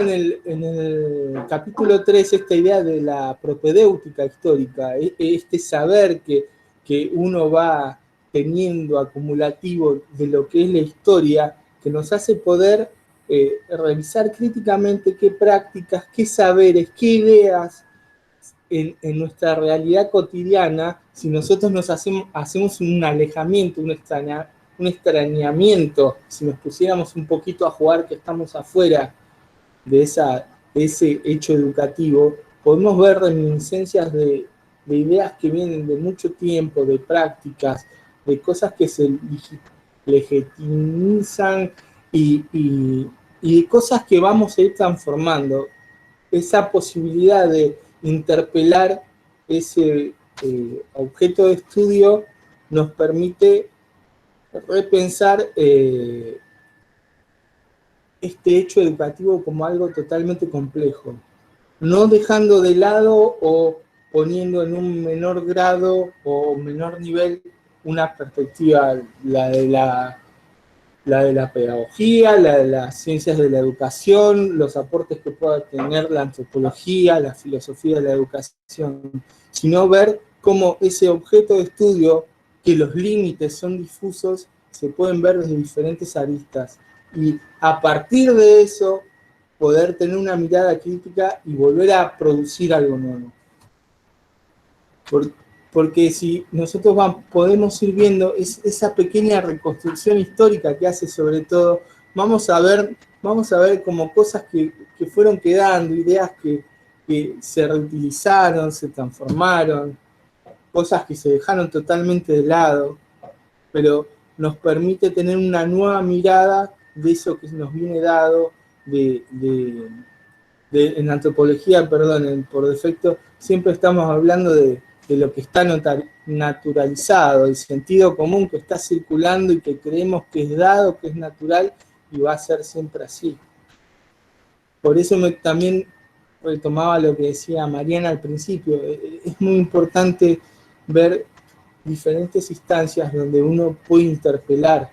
en el capítulo 3 esta idea de la propedéutica histórica, este saber que uno va teniendo acumulativo de lo que es la historia, que nos hace poder revisar críticamente qué prácticas, qué saberes, qué ideas en nuestra realidad cotidiana, si nosotros hacemos un alejamiento, un extrañamiento, si nos pusiéramos un poquito a jugar que estamos afuera de ese hecho educativo, podemos ver reminiscencias de ideas que vienen de mucho tiempo, de prácticas, de cosas que se legitimizan y de cosas que vamos a ir transformando. Esa posibilidad de interpelar ese objeto de estudio nos permite repensar este hecho educativo como algo totalmente complejo, no dejando de lado o poniendo en un menor grado o menor nivel una perspectiva, la de la pedagogía, la de las ciencias de la educación, los aportes que pueda tener la antropología, la filosofía de la educación, sino ver cómo ese objeto de estudio, que los límites son difusos, se pueden ver desde diferentes aristas. Y a partir de eso, poder tener una mirada crítica y volver a producir algo nuevo. Porque si nosotros podemos ir viendo esa pequeña reconstrucción histórica que hace sobre todo, vamos a ver como cosas que fueron quedando, ideas que se reutilizaron, se transformaron, cosas que se dejaron totalmente de lado, pero nos permite tener una nueva mirada de eso que nos viene dado en antropología, perdón, por defecto, siempre estamos hablando de lo que está naturalizado, el sentido común que está circulando y que creemos que es dado, que es natural y va a ser siempre así. Por eso también retomaba lo que decía Mariana al principio, es muy importante ver diferentes instancias donde uno puede interpelar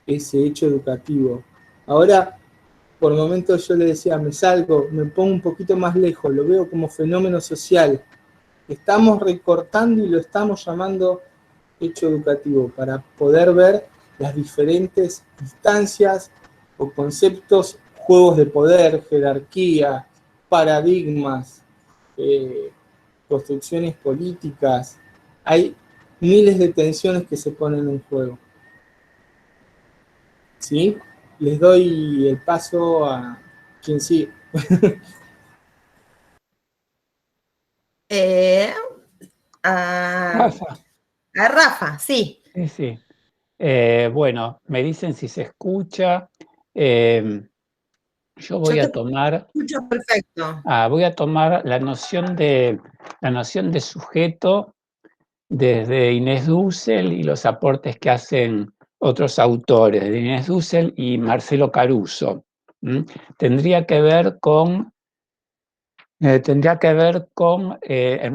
ese hecho educativo. Ahora, por momentos yo le decía, me salgo, me pongo un poquito más lejos, lo veo como fenómeno social. Estamos recortando y lo estamos llamando hecho educativo para poder ver las diferentes instancias o conceptos, juegos de poder, jerarquía, paradigmas, construcciones políticas. Hay miles de tensiones que se ponen en juego. ¿Sí? Les doy el paso a quien sigue. Rafa. A Rafa, sí. Sí, sí. Bueno, me dicen si se escucha. Yo voy a tomar. Escucho perfecto. Voy a tomar la noción de sujeto desde Inés Dussel y los aportes que hacen otros autores, de Inés Dussel y Marcelo Caruso. Tendría que ver con, en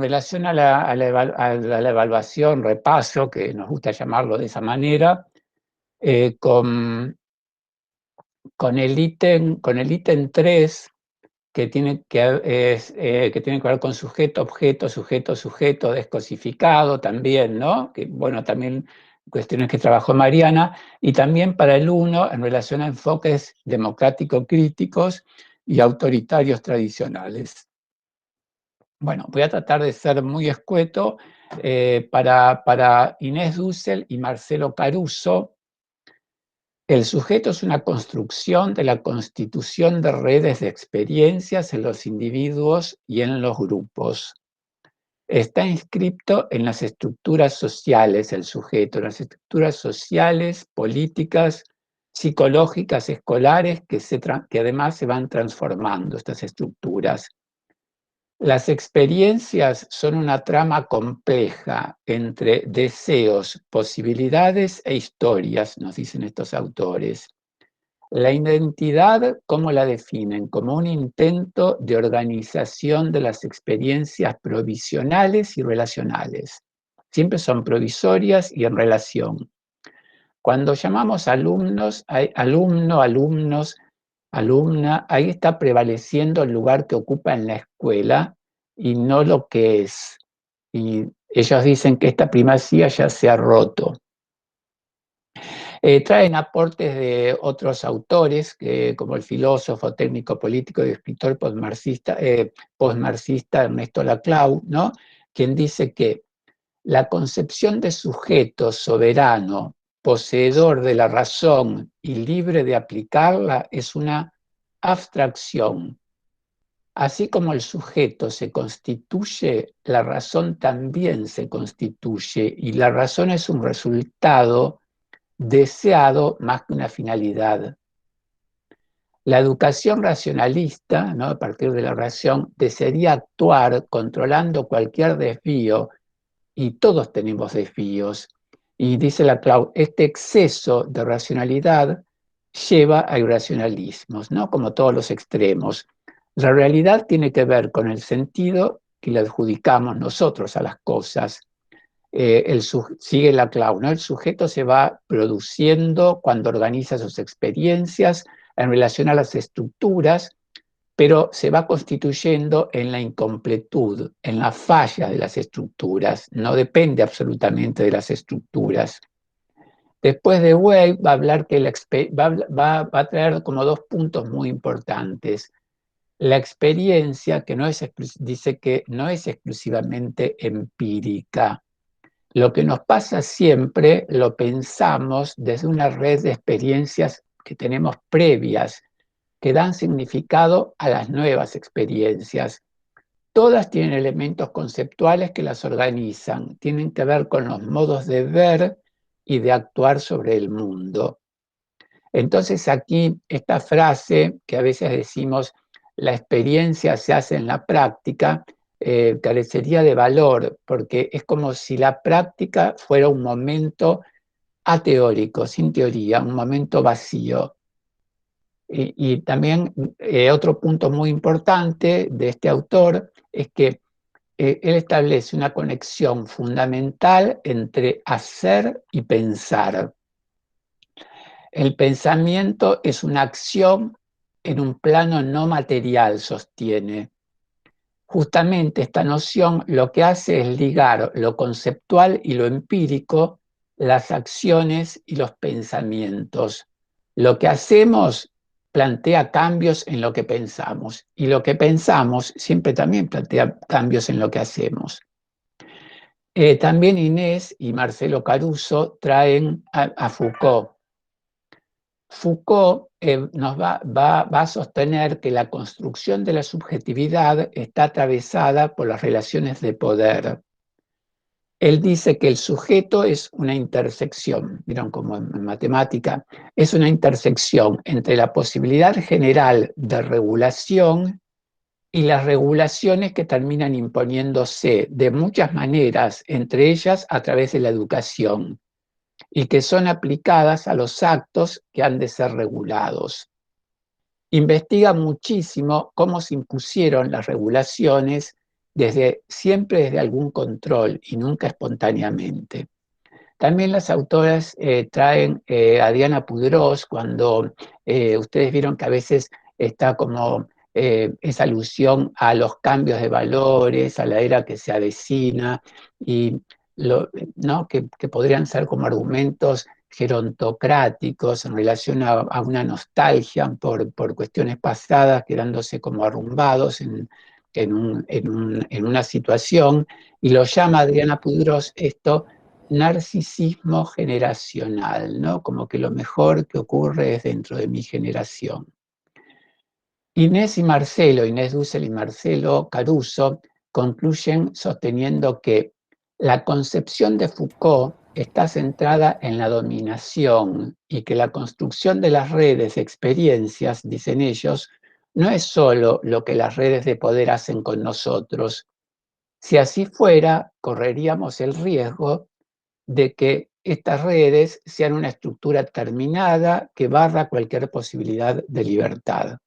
relación a la evaluación, repaso, que nos gusta llamarlo de esa manera, con el ítem 3, que tiene que ver con sujeto, objeto, sujeto, sujeto, descosificado también, ¿no? Que, bueno, también cuestiones que trabajó Mariana, y también para el 1 en relación a enfoques democrático-críticos y autoritarios tradicionales. Bueno, voy a tratar de ser muy escueto. Para Inés Dussel y Marcelo Caruso, el sujeto es una construcción de la constitución de redes de experiencias en los individuos y en los grupos. Está inscrito en las estructuras sociales, el sujeto, en las estructuras sociales, políticas, psicológicas, escolares, que además se van transformando estas estructuras. Las experiencias son una trama compleja entre deseos, posibilidades e historias, nos dicen estos autores. La identidad, ¿cómo la definen? Como un intento de organización de las experiencias provisionales y relacionales. Siempre son provisorias y en relación. Cuando llamamos alumnos, hay alumnos, alumna, ahí está prevaleciendo el lugar que ocupa en la escuela y no lo que es. Y ellos dicen que esta primacía ya se ha roto. Traen aportes de otros autores, como el filósofo, técnico político y escritor postmarxista Ernesto Laclau, ¿no? Quien dice que la concepción de sujeto soberano, poseedor de la razón y libre de aplicarla es una abstracción. Así como el sujeto se constituye, la razón también se constituye, y la razón es un resultado deseado más que una finalidad. La educación racionalista, ¿no?, a partir de la razón, desearía actuar controlando cualquier desvío, y todos tenemos desvíos. Y dice Laclau, este exceso de racionalidad lleva a irracionalismos, ¿no?, como todos los extremos. La realidad tiene que ver con el sentido que le adjudicamos nosotros a las cosas. Sigue Laclau, ¿no? El sujeto se va produciendo cuando organiza sus experiencias en relación a las estructuras, pero se va constituyendo en la incompletud, en la falla de las estructuras. No depende absolutamente de las estructuras. Después de Weil va a hablar que va a traer como dos puntos muy importantes. La experiencia, que dice que no es exclusivamente empírica. Lo que nos pasa siempre lo pensamos desde una red de experiencias que tenemos previas, que dan significado a las nuevas experiencias. Todas tienen elementos conceptuales que las organizan, tienen que ver con los modos de ver y de actuar sobre el mundo. Entonces aquí esta frase que a veces decimos, la experiencia se hace en la práctica, carecería de valor, porque es como si la práctica fuera un momento ateórico, sin teoría, un momento vacío. Y también otro punto muy importante de este autor es que él establece una conexión fundamental entre hacer y pensar. El pensamiento es una acción en un plano no material, sostiene. Justamente esta noción lo que hace es ligar lo conceptual y lo empírico, las acciones y los pensamientos. Lo que hacemos plantea cambios en lo que pensamos, y lo que pensamos siempre también plantea cambios en lo que hacemos. También Inés y Marcelo Caruso traen a Foucault. Foucault nos va a sostener que la construcción de la subjetividad está atravesada por las relaciones de poder. Él dice que el sujeto es una intersección, ¿vieron? Como en matemática, es una intersección entre la posibilidad general de regulación y las regulaciones que terminan imponiéndose de muchas maneras, entre ellas a través de la educación, y que son aplicadas a los actos que han de ser regulados. Investiga muchísimo cómo se impusieron las regulaciones siempre desde algún control y nunca espontáneamente. También las autoras traen a Diana Pudrós, cuando ustedes vieron que a veces está como esa alusión a los cambios de valores, a la era que se avecina, y ¿no? que podrían ser como argumentos gerontocráticos en relación a una nostalgia por cuestiones pasadas, quedándose como arrumbados en una situación, y lo llama Diana Pudrós esto narcisismo generacional, ¿no? Como que lo mejor que ocurre es dentro de mi generación. Inés Dussel y Marcelo Caruso concluyen sosteniendo que la concepción de Foucault está centrada en la dominación y que la construcción de las redes de experiencias, dicen ellos, no es solo lo que las redes de poder hacen con nosotros. Si así fuera, correríamos el riesgo de que estas redes sean una estructura terminada que barra cualquier posibilidad de libertad.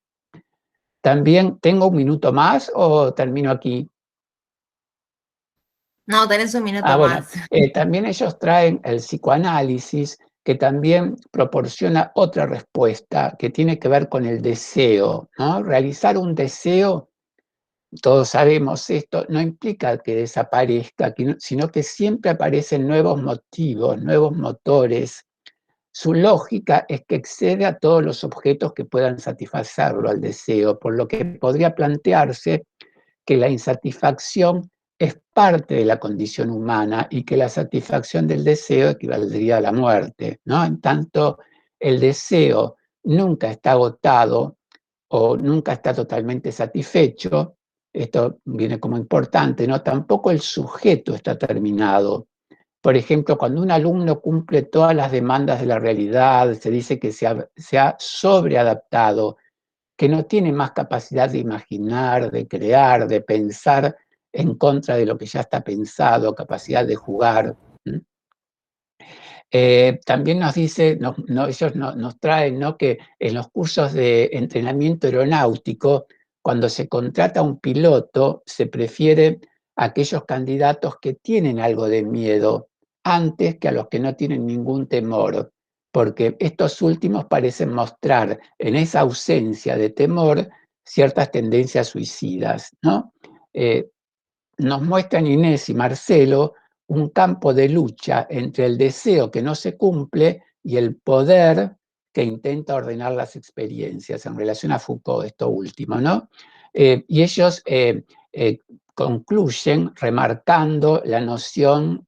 También, ¿tengo un minuto más o termino aquí? No, tenés un minuto bueno, más. también ellos traen el psicoanálisis, que también proporciona otra respuesta que tiene que ver con el deseo, ¿no? Realizar un deseo, todos sabemos esto, no implica que desaparezca, sino que siempre aparecen nuevos motivos, nuevos motores. Su lógica es que excede a todos los objetos que puedan satisfacerlo al deseo, por lo que podría plantearse que la insatisfacción es parte de la condición humana y que la satisfacción del deseo equivaldría a la muerte, ¿no? En tanto, el deseo nunca está agotado o nunca está totalmente satisfecho, esto viene como importante, ¿no? Tampoco el sujeto está terminado. Por ejemplo, cuando un alumno cumple todas las demandas de la realidad, se dice que se ha sobreadaptado, que no tiene más capacidad de imaginar, de crear, de pensar en contra de lo que ya está pensado, capacidad de jugar. También nos dice, ellos nos traen, ¿no?, que en los cursos de entrenamiento aeronáutico, cuando se contrata un piloto, se prefiere a aquellos candidatos que tienen algo de miedo antes que a los que no tienen ningún temor, porque estos últimos parecen mostrar en esa ausencia de temor ciertas tendencias suicidas, ¿no? Nos muestran Inés y Marcelo un campo de lucha entre el deseo que no se cumple y el poder que intenta ordenar las experiencias, en relación a Foucault, esto último, ¿no? Y ellos concluyen remarcando la noción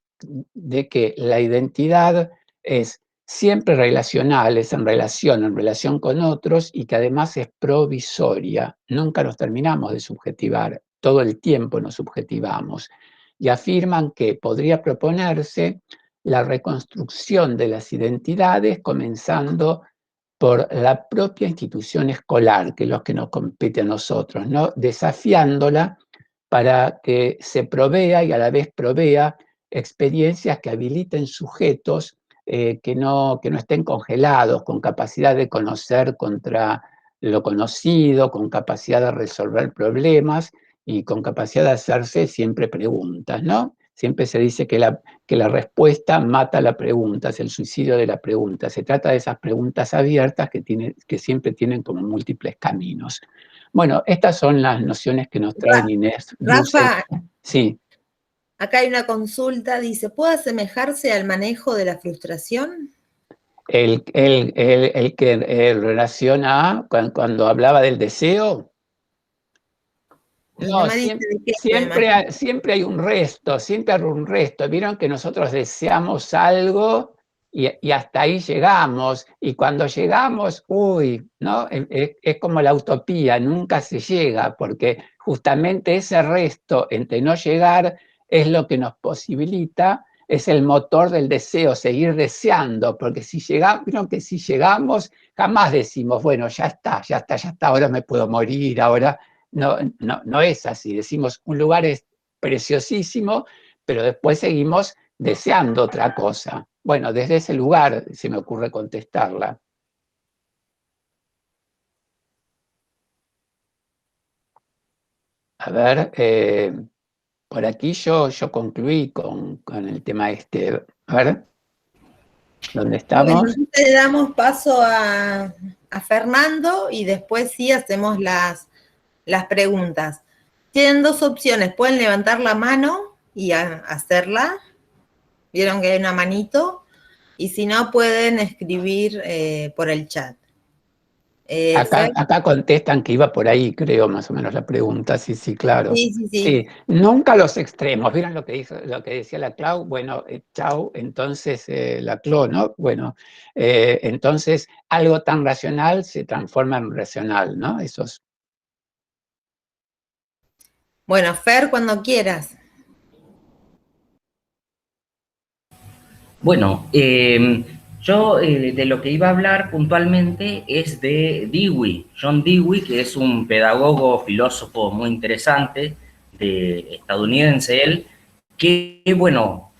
de que la identidad es siempre relacional, es en relación con otros, y que además es provisoria. Nunca nos terminamos de subjetivar, todo el tiempo nos subjetivamos. Y afirman que podría proponerse la reconstrucción de las identidades, comenzando por la propia institución escolar, que es lo que nos compete a nosotros, ¿no? Desafiándola para que se provea y a la vez provea experiencias que habiliten sujetos que no estén congelados, con capacidad de conocer contra lo conocido, con capacidad de resolver problemas y con capacidad de hacerse siempre preguntas, ¿no? Siempre se dice que la respuesta mata la pregunta, es el suicidio de la pregunta. Se trata de esas preguntas abiertas que siempre tienen como múltiples caminos. Bueno, estas son las nociones que nos trae Inés Dussel. Rafa, sí. Acá hay una consulta, dice, ¿puede asemejarse al manejo de la frustración? El que relaciona cuando hablaba del deseo. No, siempre hay un resto, siempre hay un resto. Vieron que nosotros deseamos algo y hasta ahí llegamos. Y cuando llegamos, ¿no? Es como la utopía, nunca se llega, porque justamente ese resto entre no llegar es lo que nos posibilita, es el motor del deseo, seguir deseando, porque vieron que si llegamos, jamás decimos, bueno, ya está, ahora me puedo morir, ahora. No es así. Decimos, un lugar es preciosísimo, pero después seguimos deseando otra cosa. Bueno, desde ese lugar se me ocurre contestarla. A ver, por aquí yo concluí con el tema este. A ver, ¿dónde estamos? Bueno, entonces le damos paso a Fernando y después sí hacemos las preguntas. Tienen dos opciones, pueden levantar la mano y hacerla. Vieron que hay una manito. Y si no, pueden escribir por el chat. Acá contestan que iba por ahí, creo, más o menos la pregunta. Sí, claro. Sí. Nunca los extremos. ¿Vieron lo que decía la Clau? Bueno, chau, entonces la Clau, ¿no? Bueno, entonces algo tan racional se transforma en racional, ¿no? Eso es. Bueno, Fer, cuando quieras. Bueno, yo de lo que iba a hablar puntualmente es de Dewey, John Dewey, que es un pedagogo, filósofo muy interesante, estadounidense él, que bueno,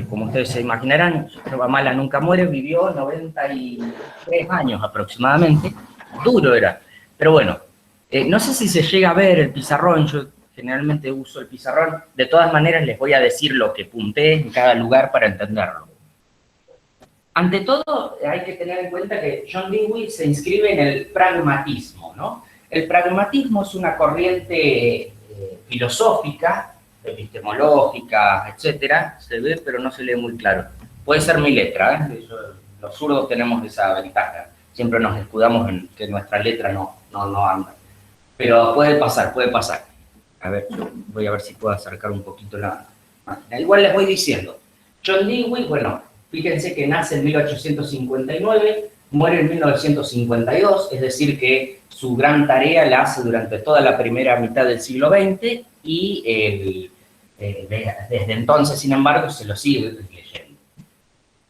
como ustedes se imaginarán, Yerba Mala Nunca Muere, vivió 93 años aproximadamente, duro era, pero bueno, no sé si se llega a ver el pizarrón, yo generalmente uso el pizarrón, de todas maneras les voy a decir lo que punté en cada lugar para entenderlo. ante todo hay que tener en cuenta que John Dewey se inscribe en el pragmatismo, ¿no? El pragmatismo es una corriente filosófica, epistemológica, etcétera. Se ve, pero no se lee muy claro. Puede ser mi letra, ¿eh? Los zurdos tenemos esa ventaja. Siempre nos escudamos en que nuestra letra no anda. Pero puede pasar, puede pasar. A ver, yo voy a ver si puedo acercar un poquito la máquina. Igual les voy diciendo. John Dewey, bueno, fíjense que nace en 1859, muere en 1952, es decir que su gran tarea la hace durante toda la primera mitad del siglo XX y desde entonces, sin embargo, se lo sigue leyendo.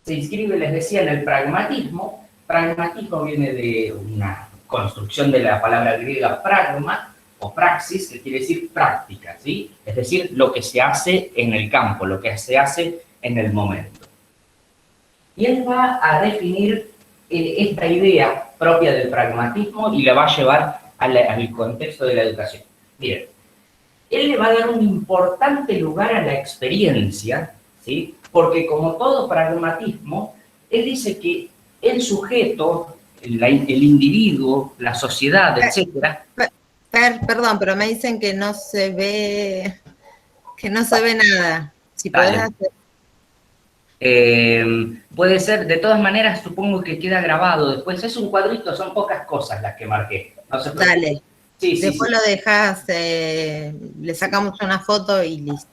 Se inscribe, les decía, en el pragmatismo. Pragmatismo viene de una construcción de la palabra griega pragma o praxis, que quiere decir práctica, ¿sí? Es decir, lo que se hace en el campo, lo que se hace en el momento. Y él va a definir esta idea propia del pragmatismo y la va a llevar al contexto de la educación. Miren, él le va a dar un importante lugar a la experiencia, ¿sí? Porque como todo pragmatismo, él dice que el sujeto, el individuo, la sociedad, etc. Perdón, pero me dicen que no se ve nada. Si podés hacer. Puede ser, de todas maneras, supongo que queda grabado después. Es un cuadrito, son pocas cosas las que marqué. No se preocupe. Dale. Sí, después lo dejas, le sacamos una foto y listo.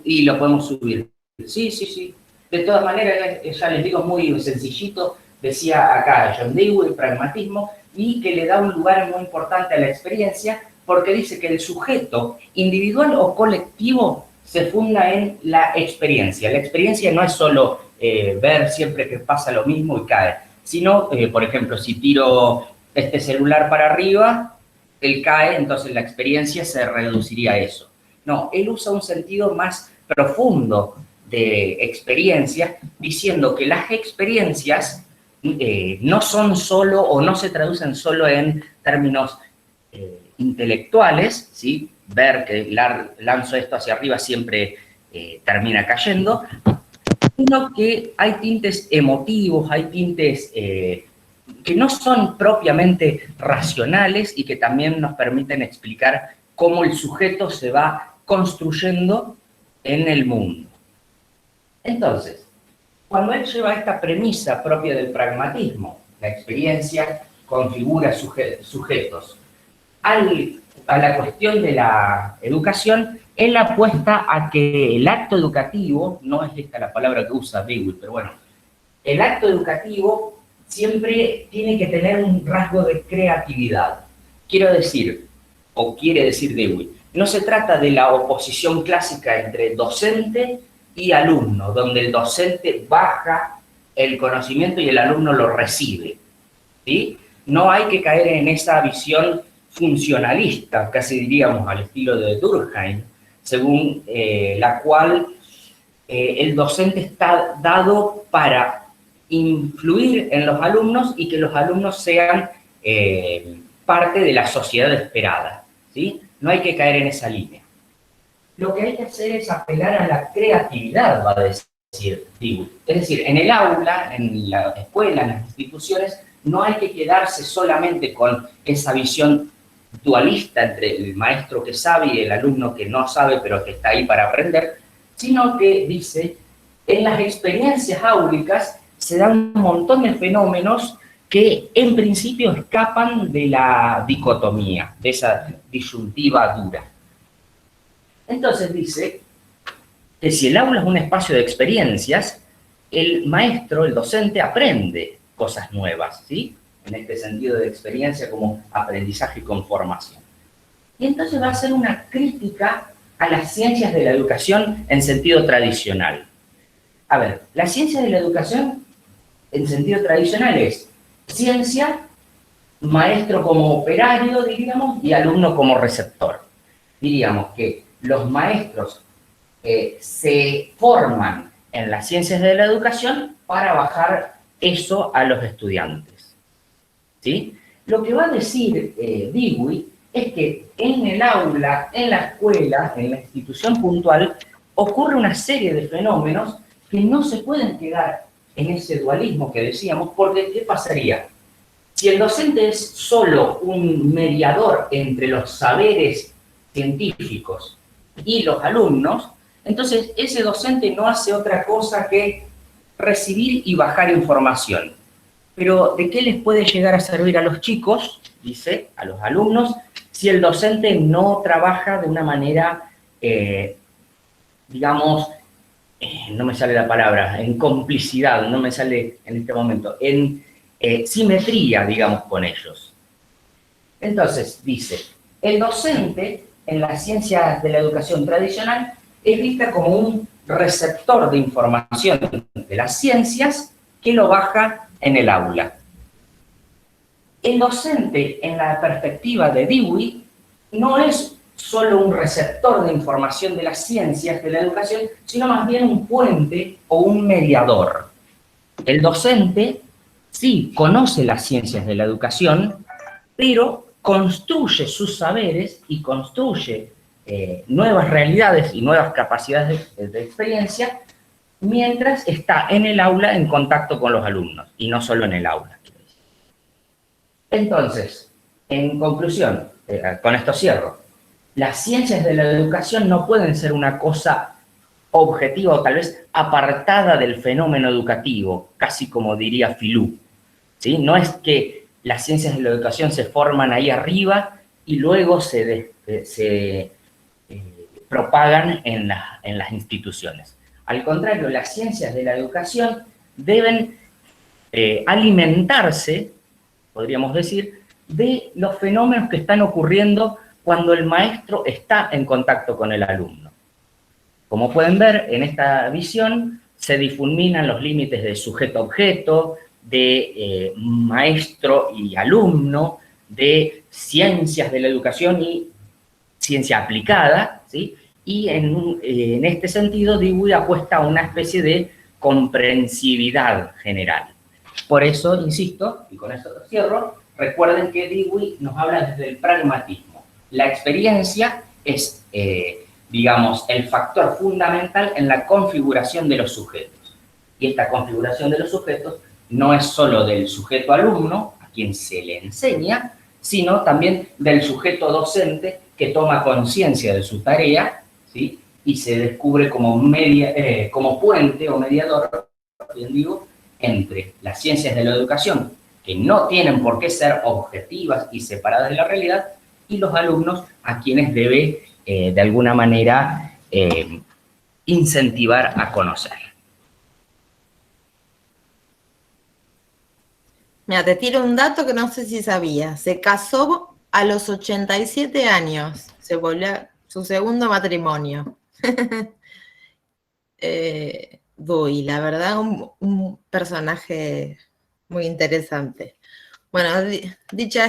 Y lo podemos subir. Sí. De todas maneras, ya les digo, muy sencillito. Decía acá John Dewey, pragmatismo, y que le da un lugar muy importante a la experiencia, porque dice que el sujeto, individual o colectivo, se funda en la experiencia. La experiencia no es solo ver siempre que pasa lo mismo y cae, sino, por ejemplo, si tiro este celular para arriba, él cae, entonces la experiencia se reduciría a eso. No, él usa un sentido más profundo de experiencia, diciendo que las experiencias no son solo o no se traducen solo en términos intelectuales, ¿sí? Ver que lanzo esto hacia arriba siempre termina cayendo, sino que hay tintes emotivos, hay tintes que no son propiamente racionales y que también nos permiten explicar cómo el sujeto se va construyendo en el mundo. Entonces, cuando él lleva esta premisa propia del pragmatismo, la experiencia configura sujetos, a la cuestión de la educación, él apuesta a que el acto educativo, no es esta la palabra que usa Dewey, pero bueno, el acto educativo siempre tiene que tener un rasgo de creatividad. Quiere decir Dewey, no se trata de la oposición clásica entre docente y alumno, donde el docente baja el conocimiento y el alumno lo recibe, ¿sí? No hay que caer en esa visión funcionalista, casi diríamos al estilo de Durkheim, según la cual el docente está dado para influir en los alumnos y que los alumnos sean parte de la sociedad esperada, ¿sí? No hay que caer en esa línea. Lo que hay que hacer es apelar a la creatividad, va a decir Dewey. Es decir, en el aula, en la escuela, en las instituciones, no hay que quedarse solamente con esa visión dualista entre el maestro que sabe y el alumno que no sabe, pero que está ahí para aprender, sino que dice, en las experiencias áulicas se dan un montón de fenómenos que en principio escapan de la dicotomía, de esa disyuntiva dura. Entonces dice que si el aula es un espacio de experiencias, el maestro, el docente, aprende cosas nuevas, ¿sí? En este sentido de experiencia como aprendizaje y conformación. Y entonces va a hacer una crítica a las ciencias de la educación en sentido tradicional. A ver, las ciencias de la educación en sentido tradicional es ciencia, maestro como operario, diríamos, y alumno como receptor. Diríamos que los maestros se forman en las ciencias de la educación para bajar eso a los estudiantes, ¿sí? Lo que va a decir Dewey es que en el aula, en la escuela, en la institución puntual, ocurre una serie de fenómenos que no se pueden quedar en ese dualismo que decíamos, porque ¿qué pasaría? Si el docente es solo un mediador entre los saberes científicos y los alumnos, entonces ese docente no hace otra cosa que recibir y bajar información. Pero ¿de qué les puede llegar a servir a los chicos, dice, a los alumnos, si el docente no trabaja de una manera, digamos, no me sale la palabra, en complicidad, no me sale en este momento, en simetría, digamos, con ellos? Entonces, dice, el docente en las ciencias de la educación tradicional es vista como un receptor de información de las ciencias que lo baja en el aula. El docente, en la perspectiva de Dewey, no es solo un receptor de información de las ciencias de la educación, sino más bien un puente o un mediador. El docente sí conoce las ciencias de la educación, pero construye sus saberes y construye nuevas realidades y nuevas capacidades de experiencia mientras está en el aula en contacto con los alumnos, y no solo en el aula. Entonces, en conclusión, con esto cierro, las ciencias de la educación no pueden ser una cosa objetiva o tal vez apartada del fenómeno educativo, casi como diría Filú, ¿sí? No es que las ciencias de la educación se forman ahí arriba y luego se propagan en las instituciones. Al contrario, las ciencias de la educación deben alimentarse, podríamos decir, de los fenómenos que están ocurriendo cuando el maestro está en contacto con el alumno. Como pueden ver, en esta visión se difuminan los límites de sujeto-objeto, de maestro y alumno, de ciencias de la educación y ciencia aplicada, ¿sí? Y en este sentido, Dewey apuesta a una especie de comprensividad general. Por eso, insisto, y con esto cierro, recuerden que Dewey nos habla desde el pragmatismo. La experiencia es, digamos, el factor fundamental en la configuración de los sujetos. Y esta configuración de los sujetos no es solo del sujeto alumno, a quien se le enseña, sino también del sujeto docente que toma conciencia de su tarea, ¿sí? Y se descubre como puente o mediador, bien digo, entre las ciencias de la educación, que no tienen por qué ser objetivas y separadas de la realidad, y los alumnos a quienes debe, de alguna manera, incentivar a conocer. Mira, te tiro un dato que no sé si sabías. Se casó a los 87 años. Se volvió a su segundo matrimonio. Dewey, la verdad, un personaje muy interesante. Bueno, dicho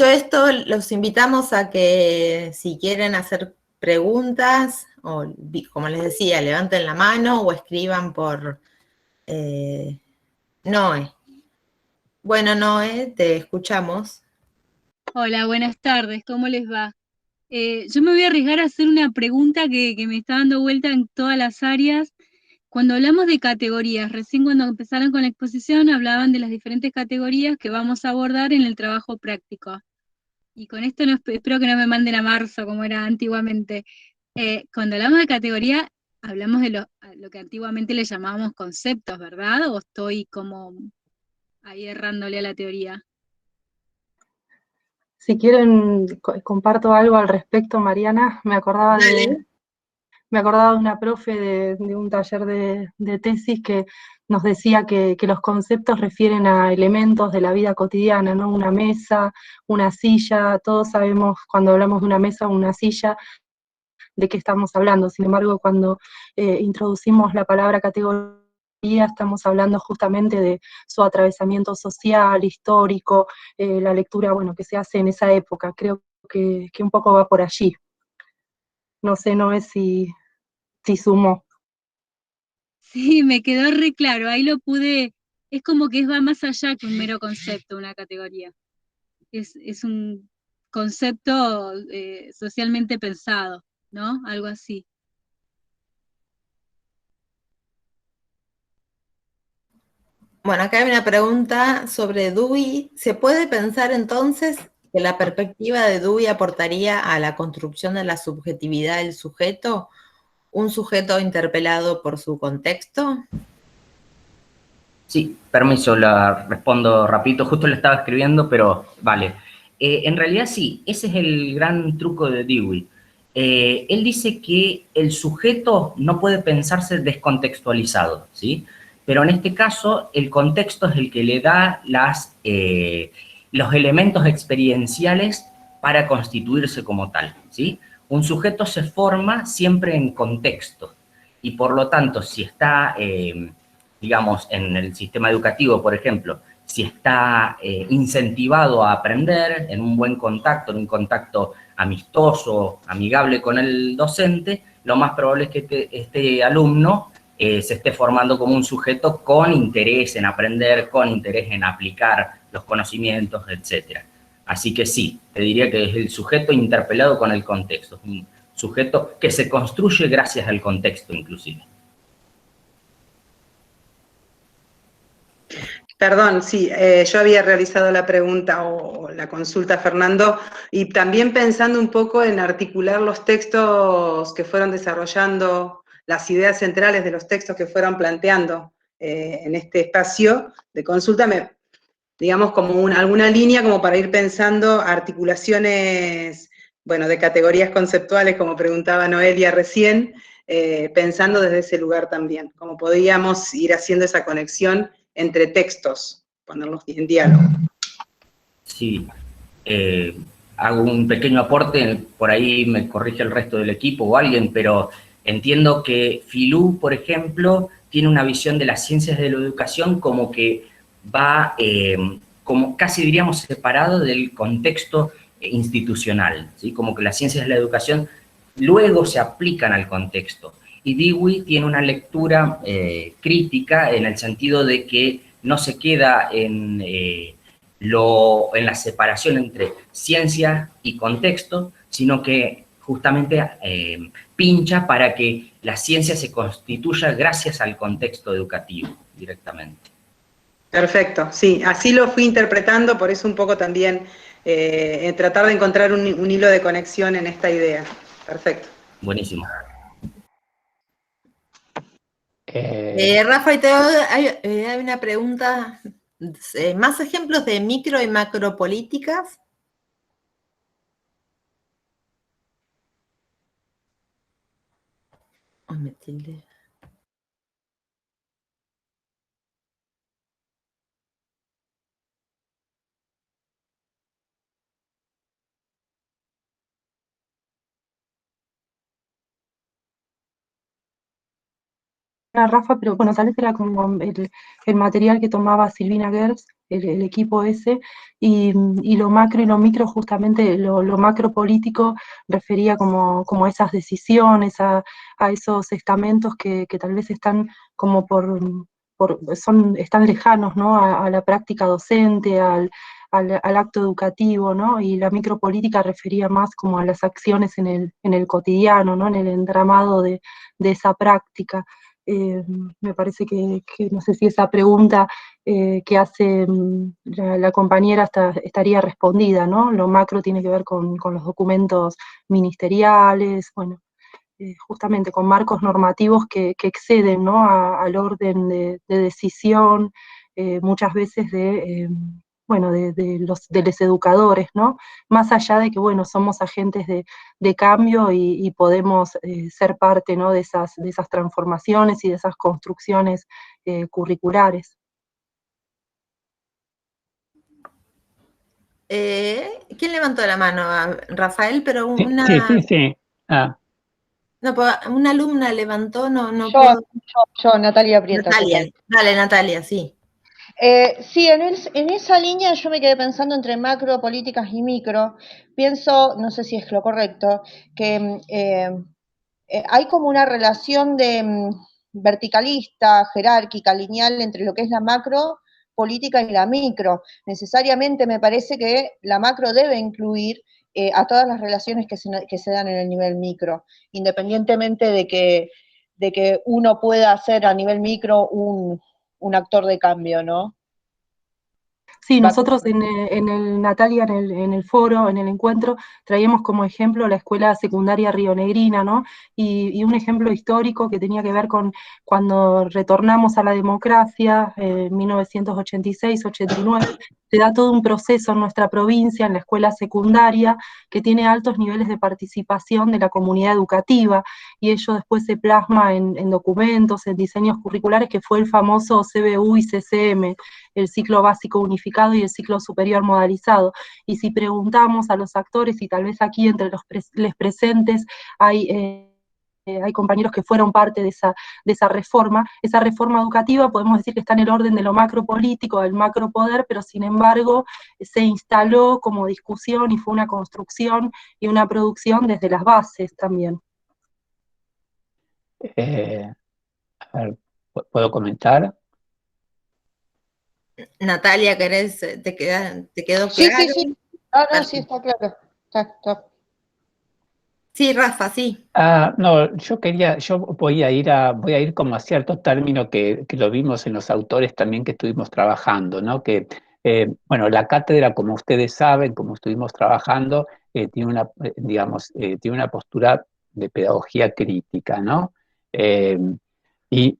esto, los invitamos a que si quieren hacer preguntas, o como les decía, levanten la mano o escriban por Noé. Bueno, Noé, te escuchamos. Hola, buenas tardes, ¿cómo les va? Yo me voy a arriesgar a hacer una pregunta que me está dando vuelta en todas las áreas. Cuando hablamos de categorías, recién cuando empezaron con la exposición hablaban de las diferentes categorías que vamos a abordar en el trabajo práctico. Y con esto espero que no me manden a marzo como era antiguamente. Cuando hablamos de categoría, hablamos de lo que antiguamente le llamábamos conceptos, ¿verdad? ¿O estoy como ahí errándole a la teoría? Si quieren, comparto algo al respecto, Mariana. Me acordaba de una profe de un taller de tesis que nos decía que los conceptos refieren a elementos de la vida cotidiana, ¿no? Una mesa, una silla, todos sabemos cuando hablamos de una mesa o una silla de qué estamos hablando. Sin embargo, cuando introducimos la palabra categoría, estamos hablando justamente de su atravesamiento social, histórico, la lectura, bueno, que se hace en esa época. Creo que un poco va por allí. No sé, no es si sumo. Sí, me quedó re claro, ahí lo pude, es como que va más allá que un mero concepto, una categoría. Es un concepto socialmente pensado, ¿no? Algo así. Bueno, acá hay una pregunta sobre Dewey. ¿Se puede pensar entonces que la perspectiva de Dewey aportaría a la construcción de la subjetividad del sujeto, un sujeto interpelado por su contexto? Sí, permiso, la respondo rapidito, justo le estaba escribiendo, pero vale. En realidad sí, ese es el gran truco de Dewey. Él dice que el sujeto no puede pensarse descontextualizado, ¿sí? Pero en este caso, el contexto es el que le da los elementos experienciales para constituirse como tal, ¿sí? Un sujeto se forma siempre en contexto y por lo tanto, si está digamos, en el sistema educativo, por ejemplo, si está incentivado a aprender en un buen contacto, en un contacto amistoso, amigable con el docente, lo más probable es que este alumno se esté formando como un sujeto con interés en aprender, con interés en aplicar los conocimientos, etc. Así que sí, te diría que es el sujeto interpelado con el contexto, es un sujeto que se construye gracias al contexto, inclusive. Perdón, sí, yo había realizado la pregunta o la consulta, Fernando, y también pensando un poco en articular los textos que fueron desarrollando, las ideas centrales de los textos que fueron planteando en este espacio de consulta, digamos como alguna línea como para ir pensando articulaciones, bueno, de categorías conceptuales, como preguntaba Noelia recién, pensando desde ese lugar también, como podíamos ir haciendo esa conexión entre textos, ponerlos en diálogo. Sí, hago un pequeño aporte, por ahí me corrige el resto del equipo o alguien, pero entiendo que Filú, por ejemplo, tiene una visión de las ciencias de la educación como que va, como casi diríamos, separado del contexto institucional, ¿sí? Como que las ciencias de la educación luego se aplican al contexto. Y Dewey tiene una lectura crítica en el sentido de que no se queda en la separación entre ciencia y contexto, sino que justamente pincha para que la ciencia se constituya gracias al contexto educativo directamente. Perfecto, sí, así lo fui interpretando, por eso un poco también tratar de encontrar un hilo de conexión en esta idea. Perfecto. Buenísimo. Rafa, hay una pregunta. ¿Más ejemplos de micro y macropolíticas? Oh, me tilde. Rafa, pero bueno, tal vez era como el material que tomaba Silvina Gers, el equipo ese, y lo macro y lo micro, justamente lo macro político refería como a esas decisiones, a esos estamentos que tal vez están como están lejanos, ¿no? A la práctica docente, al acto educativo, ¿no? Y la micropolítica refería más como a las acciones en el cotidiano, ¿no? En el entramado de esa práctica. Me parece que no sé si esa pregunta que hace la compañera estaría respondida, ¿no? Lo macro tiene que ver con los documentos ministeriales, bueno, justamente con marcos normativos que exceden, ¿no? Al orden de decisión, muchas veces bueno, de los educadores, ¿no? Más allá de que, bueno, somos agentes de cambio y podemos ser parte, ¿no? de esas transformaciones y de esas construcciones curriculares. ¿Quién levantó la mano? Rafael, pero una... Sí. Ah. No, una alumna levantó, no Yo, puedo... Yo, Natalia Prieto. Natalia, dale Natalia, sí. Sí, en esa línea yo me quedé pensando entre macro, políticas y micro. Pienso, no sé si es lo correcto, que hay como una relación de verticalista, jerárquica, lineal entre lo que es la macro política y la micro. Necesariamente me parece que la macro debe incluir a todas las relaciones que se dan en el nivel micro, independientemente de que uno pueda hacer a nivel micro un actor de cambio, ¿no? Sí, nosotros Natalia, en el foro, en el encuentro, traíamos como ejemplo la escuela secundaria rionegrina, ¿no? Y un ejemplo histórico que tenía que ver con cuando retornamos a la democracia, en 1986-89, se da todo un proceso en nuestra provincia, en la escuela secundaria, que tiene altos niveles de participación de la comunidad educativa, y ello después se plasma en documentos, en diseños curriculares, que fue el famoso CBU y CCM, el ciclo básico unificado y el ciclo superior modalizado. Y si preguntamos a los actores, y tal vez aquí entre los presentes hay compañeros que fueron parte de esa reforma educativa, podemos decir que está en el orden de lo macropolítico, del macropoder, pero sin embargo se instaló como discusión y fue una construcción y una producción desde las bases también. A ver, ¿puedo comentar? Natalia, ¿querés? ¿Te quedó claro? Sí. No, sí, está claro. Está. Sí, Rafa, sí. No, yo voy a ir como a ciertos términos que lo vimos en los autores también que estuvimos trabajando, ¿no? Que, bueno, la cátedra, como ustedes saben, como estuvimos trabajando, tiene una postura de pedagogía crítica, ¿no? Y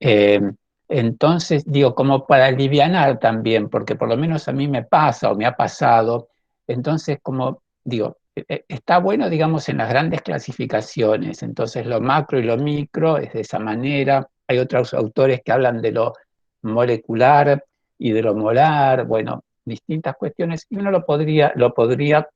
entonces, digo, como para alivianar también, porque por lo menos a mí me pasa o me ha pasado, entonces, como digo, está bueno, digamos, en las grandes clasificaciones, entonces lo macro y lo micro es de esa manera. Hay otros autores que hablan de lo molecular y de lo molar, bueno, distintas cuestiones, y uno lo podría,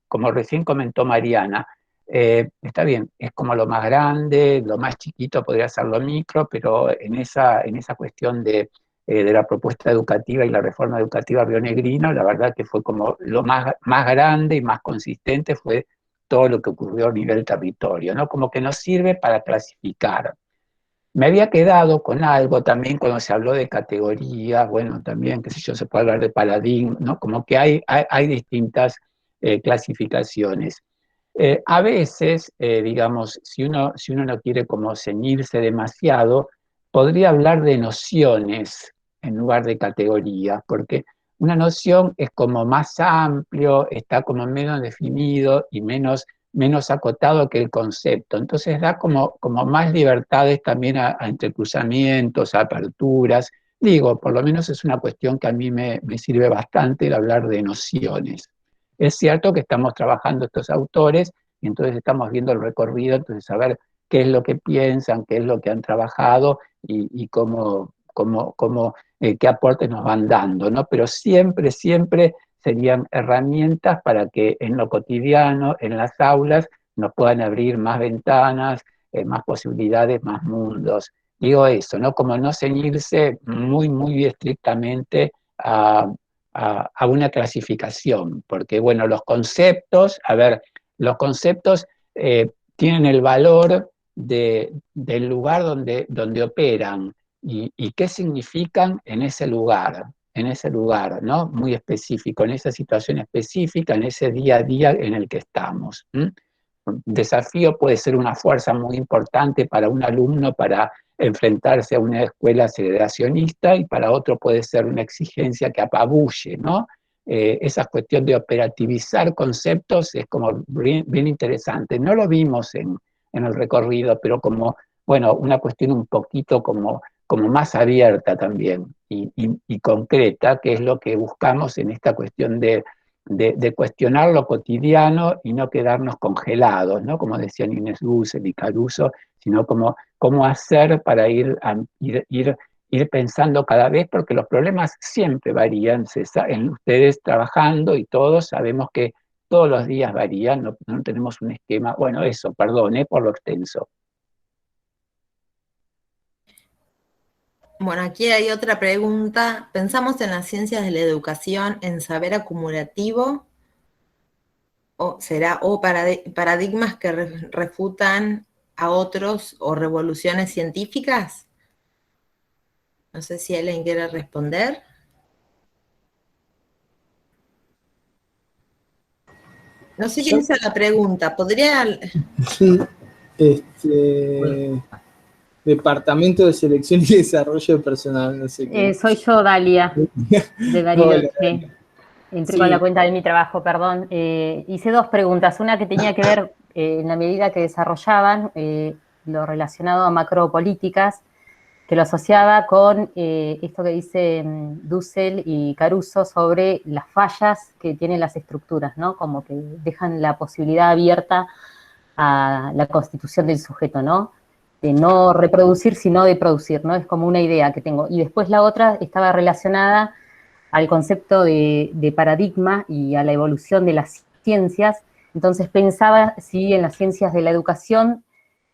como recién comentó Mariana, está bien, es como lo más grande, lo más chiquito podría ser lo micro, pero en esa cuestión de la propuesta educativa y la reforma educativa rionegrina, la verdad que fue como lo más grande y más consistente fue todo lo que ocurrió a nivel territorio, ¿no? Como que nos sirve para clasificar. Me había quedado con algo también cuando se habló de categorías, bueno, también, qué sé yo, se puede hablar de paradigma, ¿no? Como que hay distintas clasificaciones. A veces, digamos, si uno no quiere como ceñirse demasiado, podría hablar de nociones en lugar de categorías, porque una noción es como más amplio, está como menos definido y menos acotado que el concepto. Entonces da como más libertades también a entrecruzamientos, a aperturas. Digo, por lo menos es una cuestión que a mí me sirve bastante el hablar de nociones. Es cierto que estamos trabajando estos autores y entonces estamos viendo el recorrido, entonces saber qué es lo que piensan, qué es lo que han trabajado y qué aportes nos van dando, ¿no? Pero siempre serían herramientas para que en lo cotidiano, en las aulas, nos puedan abrir más ventanas, más posibilidades, más mundos. Digo eso, ¿no? Como no ceñirse muy estrictamente a una clasificación, porque, bueno, los conceptos tienen el valor del lugar donde operan y qué significan en ese lugar, ¿no? Muy específico, en esa situación específica, en ese día a día en el que estamos. Un desafío puede ser una fuerza muy importante para un alumno para enfrentarse a una escuela segregacionista y para otro puede ser una exigencia que apabulle, ¿no? Esa cuestión de operativizar conceptos es como bien interesante. No lo vimos en el recorrido, pero como, bueno, una cuestión un poquito como más abierta también y concreta, que es lo que buscamos en esta cuestión de cuestionar lo cotidiano y no quedarnos congelados, ¿no? Como decían Inés Dussel y Caruso, sino como cómo hacer para ir pensando cada vez, porque los problemas siempre varían, ustedes trabajando y todos sabemos que todos los días varían, no tenemos un esquema, bueno, eso, perdón, por lo extenso. Bueno, aquí hay otra pregunta. ¿Pensamos en las ciencias de la educación en saber acumulativo? ¿O será paradigmas que refutan a otros o revoluciones científicas? No sé si alguien quiere responder. No sé quién hizo la pregunta. ¿Podría...? Sí, Departamento de Selección y Desarrollo de Personal, no sé qué. Soy yo, Dalia, de Bariloche. Hola. Entré Sí. con la cuenta de mi trabajo, perdón. Hice dos preguntas. Una que tenía que ver, en la medida que desarrollaban, lo relacionado a macropolíticas, que lo asociaba con esto que dicen Dussel y Caruso sobre las fallas que tienen las estructuras, ¿no? Como que dejan la posibilidad abierta a la constitución del sujeto, ¿no? De no reproducir, sino de producir, ¿no? Es como una idea que tengo. Y después la otra estaba relacionada al concepto de paradigma y a la evolución de las ciencias. Entonces pensaba si en las ciencias de la educación,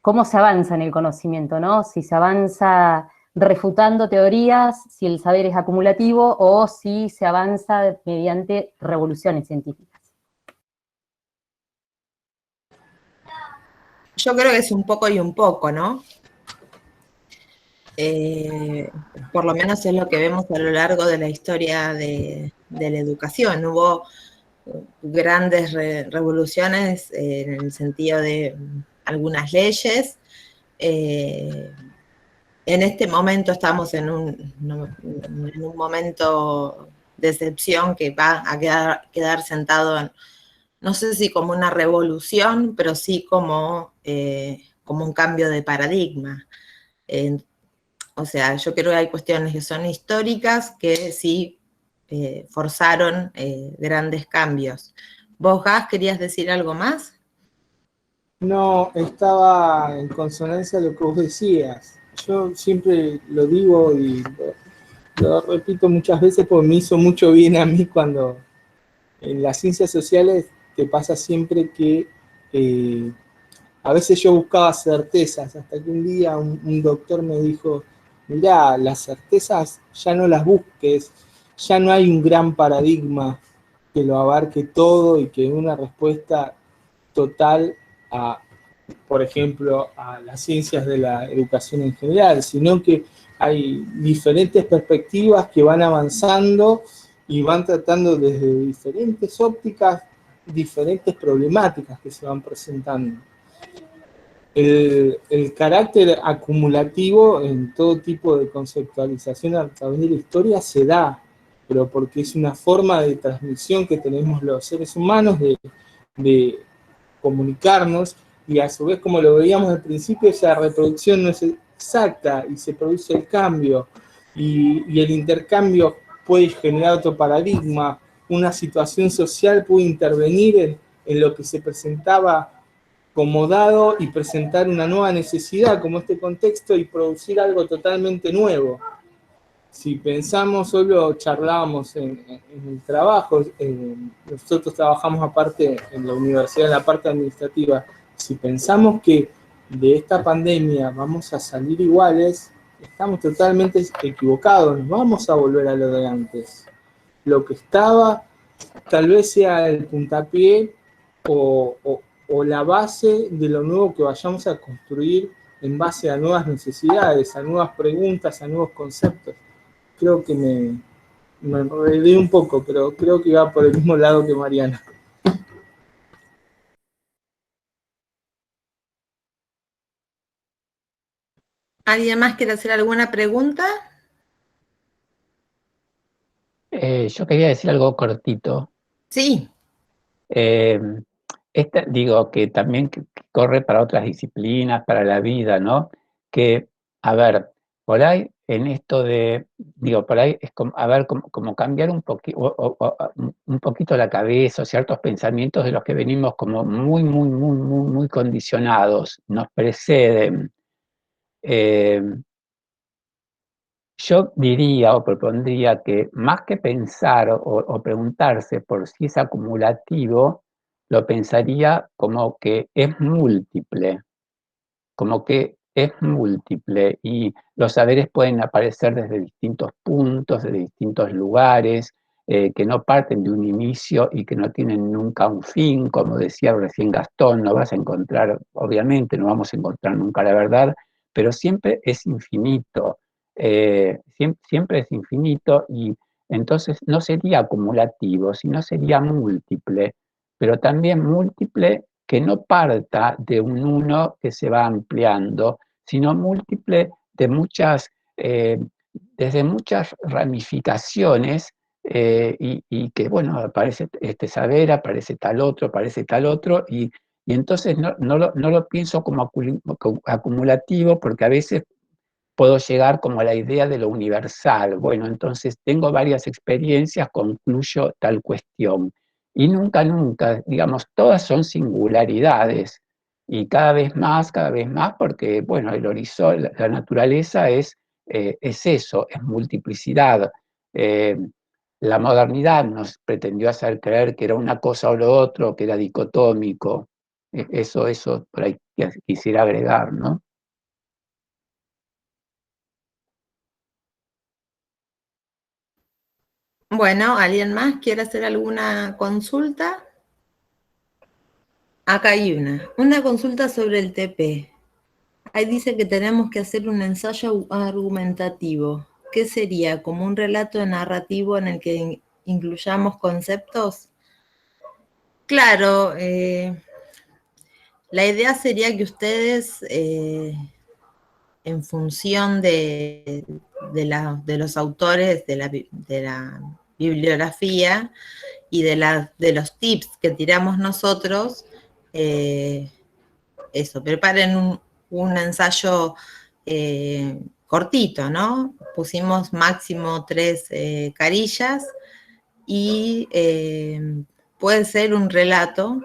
cómo se avanza en el conocimiento, ¿no? Si se avanza refutando teorías, si el saber es acumulativo o si se avanza mediante revoluciones científicas. Yo creo que es un poco y un poco, ¿no? Por lo menos es lo que vemos a lo largo de la historia de la educación. Hubo grandes revoluciones en el sentido de algunas leyes. En este momento estamos en un momento de excepción que va a quedar sentado, no sé si como una revolución, pero sí como un cambio de paradigma. O sea, yo creo que hay cuestiones que son históricas que sí forzaron grandes cambios. ¿Vos, Gas, querías decir algo más? No, estaba en consonancia a lo que vos decías. Yo siempre lo digo y lo repito muchas veces porque me hizo mucho bien a mí cuando en las ciencias sociales te pasa siempre que a veces yo buscaba certezas, hasta que un día un doctor me dijo, mirá, las certezas ya no las busques, ya no hay un gran paradigma que lo abarque todo y que una respuesta total a, por ejemplo, a las ciencias de la educación en general, sino que hay diferentes perspectivas que van avanzando y van tratando desde diferentes ópticas, diferentes problemáticas que se van presentando. El carácter acumulativo en todo tipo de conceptualización a través de la historia se da, pero porque es una forma de transmisión que tenemos los seres humanos de comunicarnos, y a su vez, como lo veíamos al principio, esa reproducción no es exacta y se produce el cambio, y el intercambio puede generar otro paradigma, una situación social puede intervenir en lo que se presentaba como dado y presentar una nueva necesidad como este contexto y producir algo totalmente nuevo. Si pensamos, solo charlábamos en el trabajo, nosotros trabajamos aparte en la universidad, en la parte administrativa. Si pensamos que de esta pandemia vamos a salir iguales, estamos totalmente equivocados, nos vamos a volver a lo de antes. Lo que estaba tal vez sea el puntapié o la base de lo nuevo que vayamos a construir en base a nuevas necesidades, a nuevas preguntas, a nuevos conceptos. Creo que me enredé un poco, pero creo que iba por el mismo lado que Mariana. ¿Alguien más quiere hacer alguna pregunta? Yo quería decir algo cortito. Sí. Digo que también corre para otras disciplinas, para la vida, ¿no? Que, a ver, por ahí en esto de, digo, por ahí es como, a ver, como cambiar un poquito la cabeza, ciertos pensamientos de los que venimos como muy condicionados, nos preceden. Yo diría o propondría que más que pensar o preguntarse por si es acumulativo, lo pensaría como que es múltiple, y los saberes pueden aparecer desde distintos puntos, desde distintos lugares, que no parten de un inicio y que no tienen nunca un fin, como decía recién Gastón, no vas a encontrar, obviamente no vamos a encontrar nunca la verdad, pero siempre es infinito, siempre es infinito, y entonces no sería acumulativo, sino sería múltiple, pero también múltiple que no parta de un uno que se va ampliando, sino múltiple de muchas, desde muchas ramificaciones, y que, bueno, aparece este saber, aparece tal otro, y entonces no lo pienso como acumulativo, porque a veces puedo llegar como a la idea de lo universal. Bueno, entonces tengo varias experiencias, concluyo tal cuestión. Y nunca, digamos, todas son singularidades. Y cada vez más, porque, bueno, el horizonte, la naturaleza es eso, es multiplicidad. Eh, la modernidad nos pretendió hacer creer que era una cosa o lo otro, que era dicotómico. Eso por ahí quisiera agregar, ¿no? Bueno, ¿alguien más quiere hacer alguna consulta? Acá hay una consulta sobre el TP. Ahí dice que tenemos que hacer un ensayo argumentativo. ¿Qué sería? ¿Como un relato narrativo en el que incluyamos conceptos? Claro, la idea sería que ustedes, en función de los autores de la bibliografía y de los tips que tiramos nosotros, preparen un ensayo cortito, ¿no? Pusimos máximo 3 carillas y puede ser un relato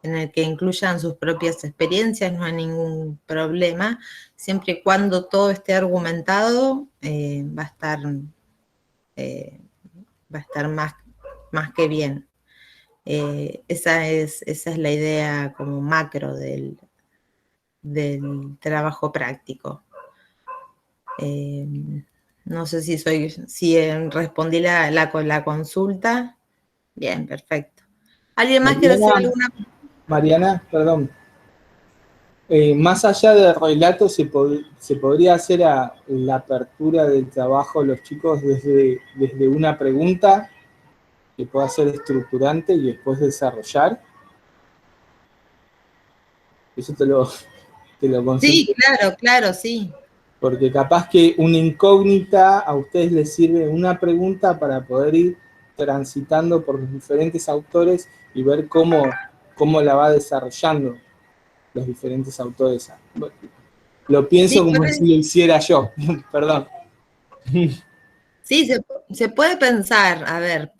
en el que incluyan sus propias experiencias, no hay ningún problema, siempre y cuando todo esté argumentado, va a estar más que bien. Esa es la idea como macro del trabajo práctico. No sé si respondí la consulta. Bien, perfecto. ¿Alguien más quiere hacer alguna? Mariana, perdón. Más allá del relato, ¿se podría hacer la apertura del trabajo a los chicos desde una pregunta que pueda ser estructurante y después desarrollar? Eso te lo consulto. Sí, claro, sí. Porque capaz que una incógnita a ustedes les sirve una pregunta para poder ir transitando por los diferentes autores y ver cómo la va desarrollando los diferentes autores. Lo pienso Sí, como si lo hiciera yo, perdón. Sí, se puede pensar, a ver,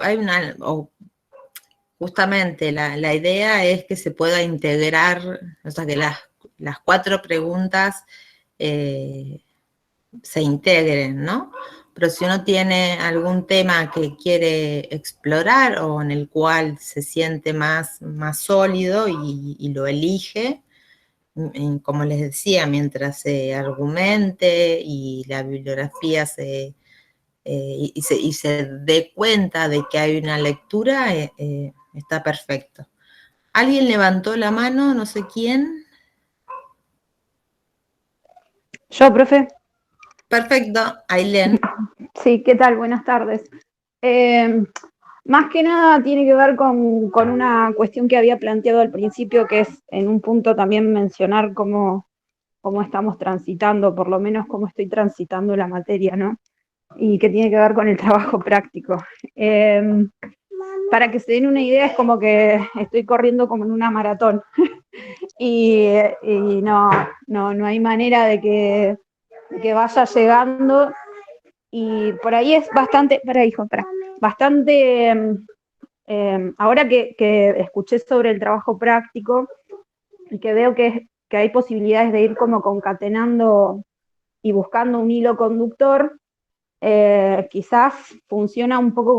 justamente la idea es que se pueda integrar, o sea, que las 4 preguntas se integren, ¿no? Pero si uno tiene algún tema que quiere explorar o en el cual se siente más sólido y lo elige, como les decía, mientras se argumente y la bibliografía se dé cuenta de que hay una lectura, está perfecto. ¿Alguien levantó la mano? No sé quién. Yo, profe. Perfecto, Ailén. Sí, ¿qué tal? Buenas tardes. Más que nada tiene que ver con una cuestión que había planteado al principio, que es en un punto también mencionar cómo estamos transitando, por lo menos cómo estoy transitando la materia, ¿no? Y que tiene que ver con el trabajo práctico. Para que se den una idea, es como que estoy corriendo como en una maratón y no hay manera de que vaya llegando, y por ahí es bastante, ahora que escuché sobre el trabajo práctico y que veo que hay posibilidades de ir como concatenando y buscando un hilo conductor, quizás funciona un poco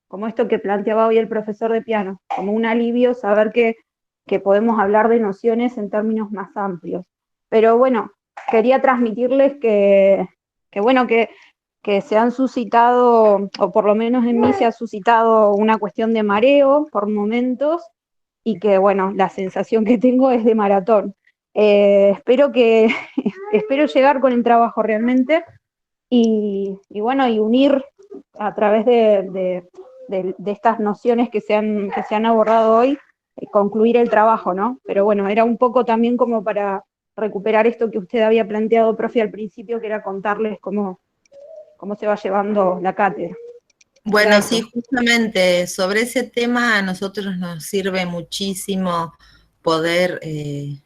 como esto que planteaba hoy el profesor de piano, como un alivio saber que podemos hablar de nociones en términos más amplios. Pero bueno, quería transmitirles que se han suscitado, o por lo menos en mí se ha suscitado una cuestión de mareo por momentos, y que bueno, la sensación que tengo es de maratón. Espero llegar con el trabajo realmente, y bueno, y unir a través de estas nociones que se han abordado hoy, concluir el trabajo, ¿no? Pero bueno, era un poco también como para recuperar esto que usted había planteado, profe, al principio, que era contarles cómo se va llevando la cátedra. Bueno, sí, justamente sobre ese tema a nosotros nos sirve muchísimo poder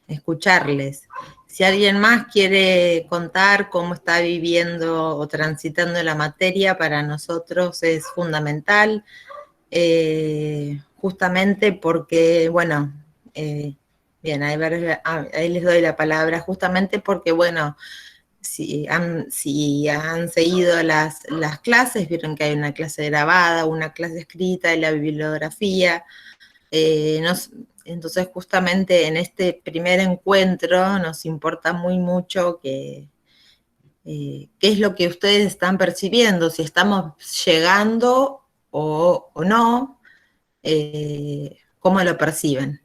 escucharles. Si alguien más quiere contar cómo está viviendo o transitando la materia, para nosotros es fundamental, justamente porque, bueno, bien, ahí les doy la palabra, justamente porque, bueno, si han seguido las clases, vieron que hay una clase grabada, una clase escrita y la bibliografía. Entonces, justamente en este primer encuentro nos importa mucho qué es lo que ustedes están percibiendo, si estamos llegando o no, cómo lo perciben.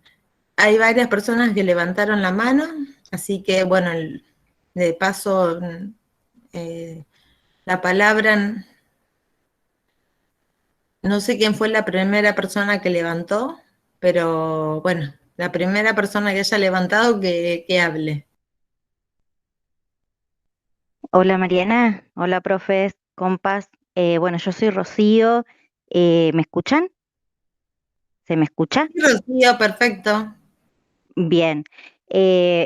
Hay varias personas que levantaron la mano, así que, bueno, de paso la palabra, no sé quién fue la primera persona que levantó, pero bueno, la primera persona que haya levantado que hable. Hola Mariana, hola profes, compas. Bueno, yo soy Rocío. ¿Me escuchan? ¿Se me escucha? Sí, Rocío, perfecto. Bien.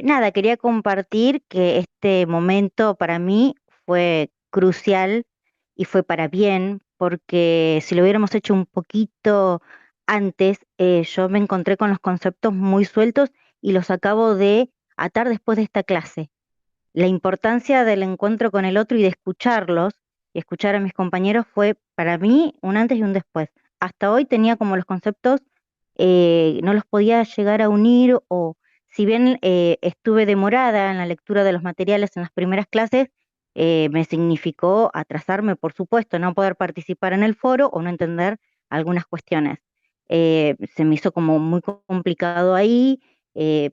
Nada, quería compartir que este momento para mí fue crucial y fue para bien, porque si lo hubiéramos hecho un poquito antes, yo me encontré con los conceptos muy sueltos y los acabo de atar después de esta clase. La importancia del encuentro con el otro y de escucharlos y escuchar a mis compañeros fue para mí un antes y un después. Hasta hoy tenía como los conceptos, no los podía llegar a unir, o si bien estuve demorada en la lectura de los materiales en las primeras clases, me significó atrasarme, por supuesto, no poder participar en el foro o no entender algunas cuestiones. Se me hizo como muy complicado ahí,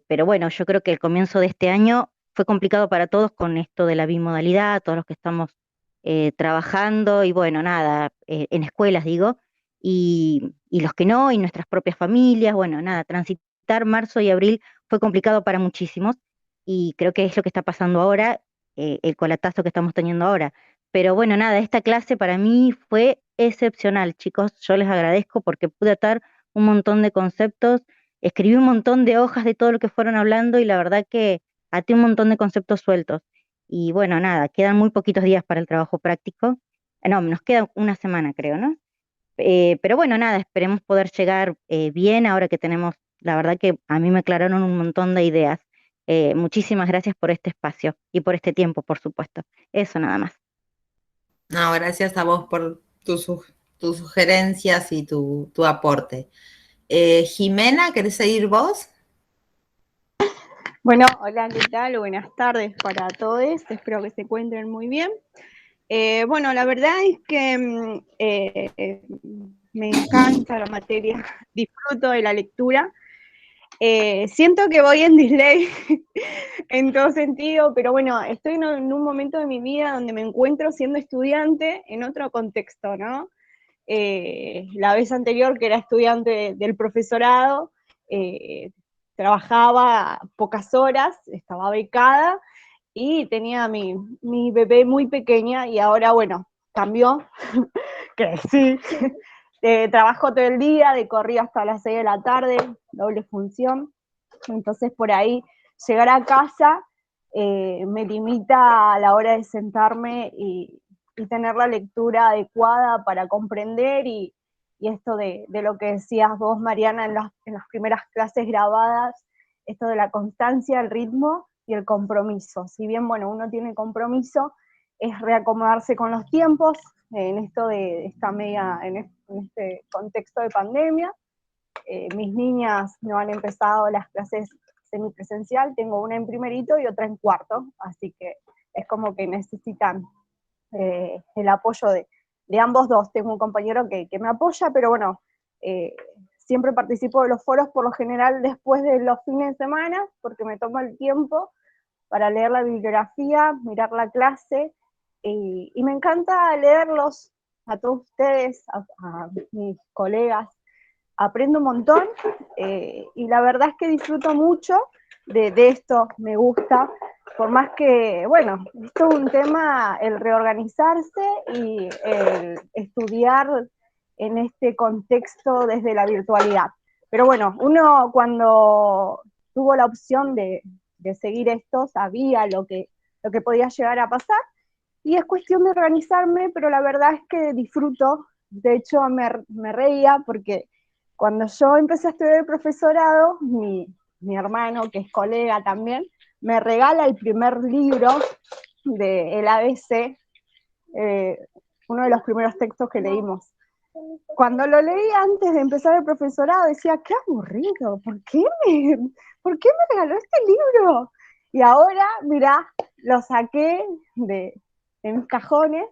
pero bueno, yo creo que el comienzo de este año fue complicado para todos con esto de la bimodalidad, todos los que estamos trabajando y bueno, nada, en escuelas digo, y los que no, y nuestras propias familias, bueno, nada, transitar marzo y abril fue complicado para muchísimos y creo que es lo que está pasando ahora, el colatazo que estamos teniendo ahora. Pero bueno, nada, esta clase para mí fue excepcional, chicos, yo les agradezco porque pude atar un montón de conceptos, escribí un montón de hojas de todo lo que fueron hablando y la verdad que até un montón de conceptos sueltos. Y bueno, nada, quedan muy poquitos días para el trabajo práctico. No, nos queda una semana, creo, ¿no? Pero bueno, nada, esperemos poder llegar bien ahora que tenemos, la verdad que a mí me aclararon un montón de ideas. Muchísimas gracias por este espacio y por este tiempo, por supuesto. Eso nada más. No, gracias a vos por tus sugerencias y tu aporte. Jimena, ¿querés seguir vos? Bueno, hola, ¿qué tal? Buenas tardes para todos, espero que se encuentren muy bien. Bueno, la verdad es que me encanta la materia, disfruto de la lectura. Siento que voy en delay en todo sentido, pero bueno, estoy en un momento de mi vida donde me encuentro siendo estudiante en otro contexto, ¿no? La vez anterior que era estudiante del profesorado, trabajaba pocas horas, estaba becada y tenía mi bebé muy pequeña y ahora, bueno, cambió, crecí, trabajo todo el día, de corrido hasta las 6 de la tarde, doble función, entonces por ahí llegar a casa me limita a la hora de sentarme y tener la lectura adecuada para comprender y esto de lo que decías vos, Mariana, en las primeras clases grabadas, esto de la constancia, el ritmo y el compromiso. Si bien, bueno, uno tiene compromiso, es reacomodarse con los tiempos en esto de esta en este contexto de pandemia. Mis niñas no han empezado las clases semipresencial, tengo una en primerito y otra en cuarto, así que es como que necesitan el apoyo de ambos dos. Tengo un compañero que me apoya, pero bueno, siempre participo de los foros por lo general después de los fines de semana, porque me tomo el tiempo para leer la bibliografía, mirar la clase, y me encanta leerlos a todos ustedes, a mis colegas, aprendo un montón, y la verdad es que disfruto mucho de esto, me gusta, por más que, bueno, esto es un tema, el reorganizarse y el estudiar en este contexto desde la virtualidad. Pero bueno, uno cuando tuvo la opción de seguir esto, sabía lo que podía llegar a pasar, y es cuestión de organizarme, pero la verdad es que disfruto. De hecho, me reía porque cuando yo empecé a estudiar el profesorado, mi hermano, que es colega también, me regala el primer libro del ABC, uno de los primeros textos que leímos. Cuando lo leí antes de empezar el profesorado, decía, qué aburrido, ¿por qué me regaló este libro? Y ahora, mirá, lo saqué de mis cajones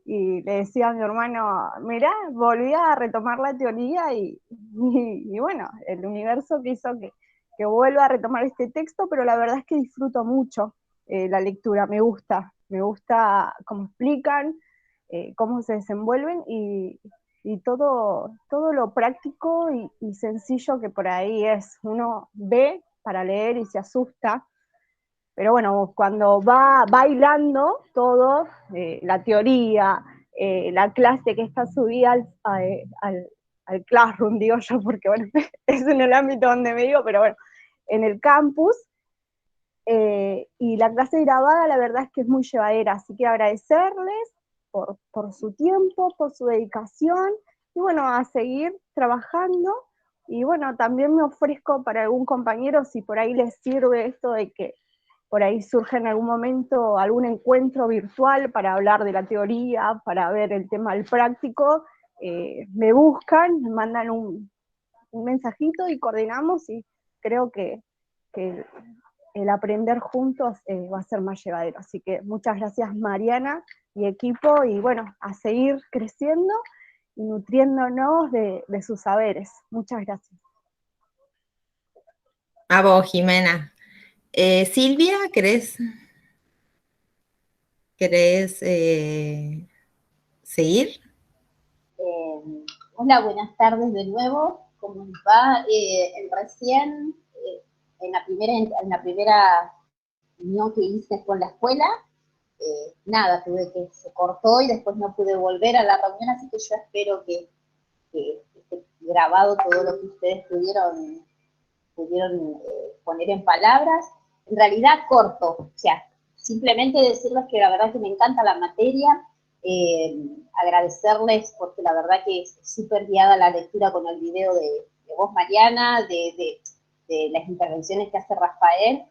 y le decía a mi hermano, mirá, volví a retomar la teoría y bueno, el universo quiso que vuelva a retomar este texto, pero la verdad es que disfruto mucho la lectura, me gusta cómo explican, cómo se desenvuelven y todo lo práctico y sencillo que por ahí es. Uno ve para leer y se asusta, pero bueno, cuando va bailando todo, la teoría, la clase que está subida al classroom, digo yo, porque bueno, es en el ámbito donde me digo, pero bueno, en el campus, y la clase grabada la verdad es que es muy llevadera, así que agradecerles por su tiempo, por su dedicación, y bueno, a seguir trabajando, y bueno, también me ofrezco para algún compañero, si por ahí les sirve esto de que por ahí surge en algún momento algún encuentro virtual para hablar de la teoría, para ver el tema del práctico, me buscan, me mandan un mensajito y coordinamos, y creo que el aprender juntos va a ser más llevadero. Así que muchas gracias, Mariana y equipo, y bueno, a seguir creciendo y nutriéndonos de sus saberes. Muchas gracias. A vos, Jimena. Silvia, ¿querés seguir? Hola, buenas tardes de nuevo. ¿Cómo les va? Recién, en la primera reunión que hice con la escuela, nada, se cortó y después no pude volver a la reunión, así que yo espero que esté grabado todo lo que ustedes pudieron poner en palabras. En realidad corto, o sea, simplemente decirles que la verdad que me encanta la materia, agradecerles porque la verdad que es súper guiada la lectura con el video de vos, Mariana, de las intervenciones que hace Rafael,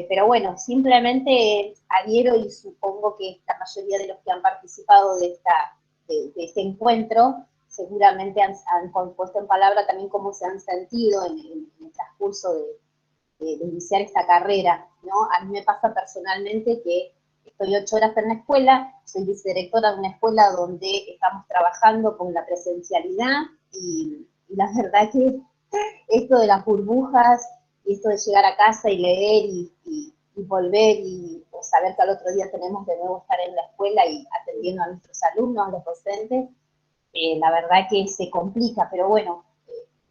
pero bueno, simplemente adhiero y supongo que la mayoría de los que han participado de este encuentro seguramente han puesto en palabra también cómo se han sentido en el transcurso de iniciar esta carrera, ¿no? A mí me pasa personalmente que estoy 8 horas en la escuela, soy vicedirectora de una escuela donde estamos trabajando con la presencialidad y la verdad que esto de las burbujas y esto de llegar a casa y leer y volver y saber que al otro día tenemos de nuevo estar en la escuela y atendiendo a nuestros alumnos, a los docentes, la verdad que se complica, pero bueno,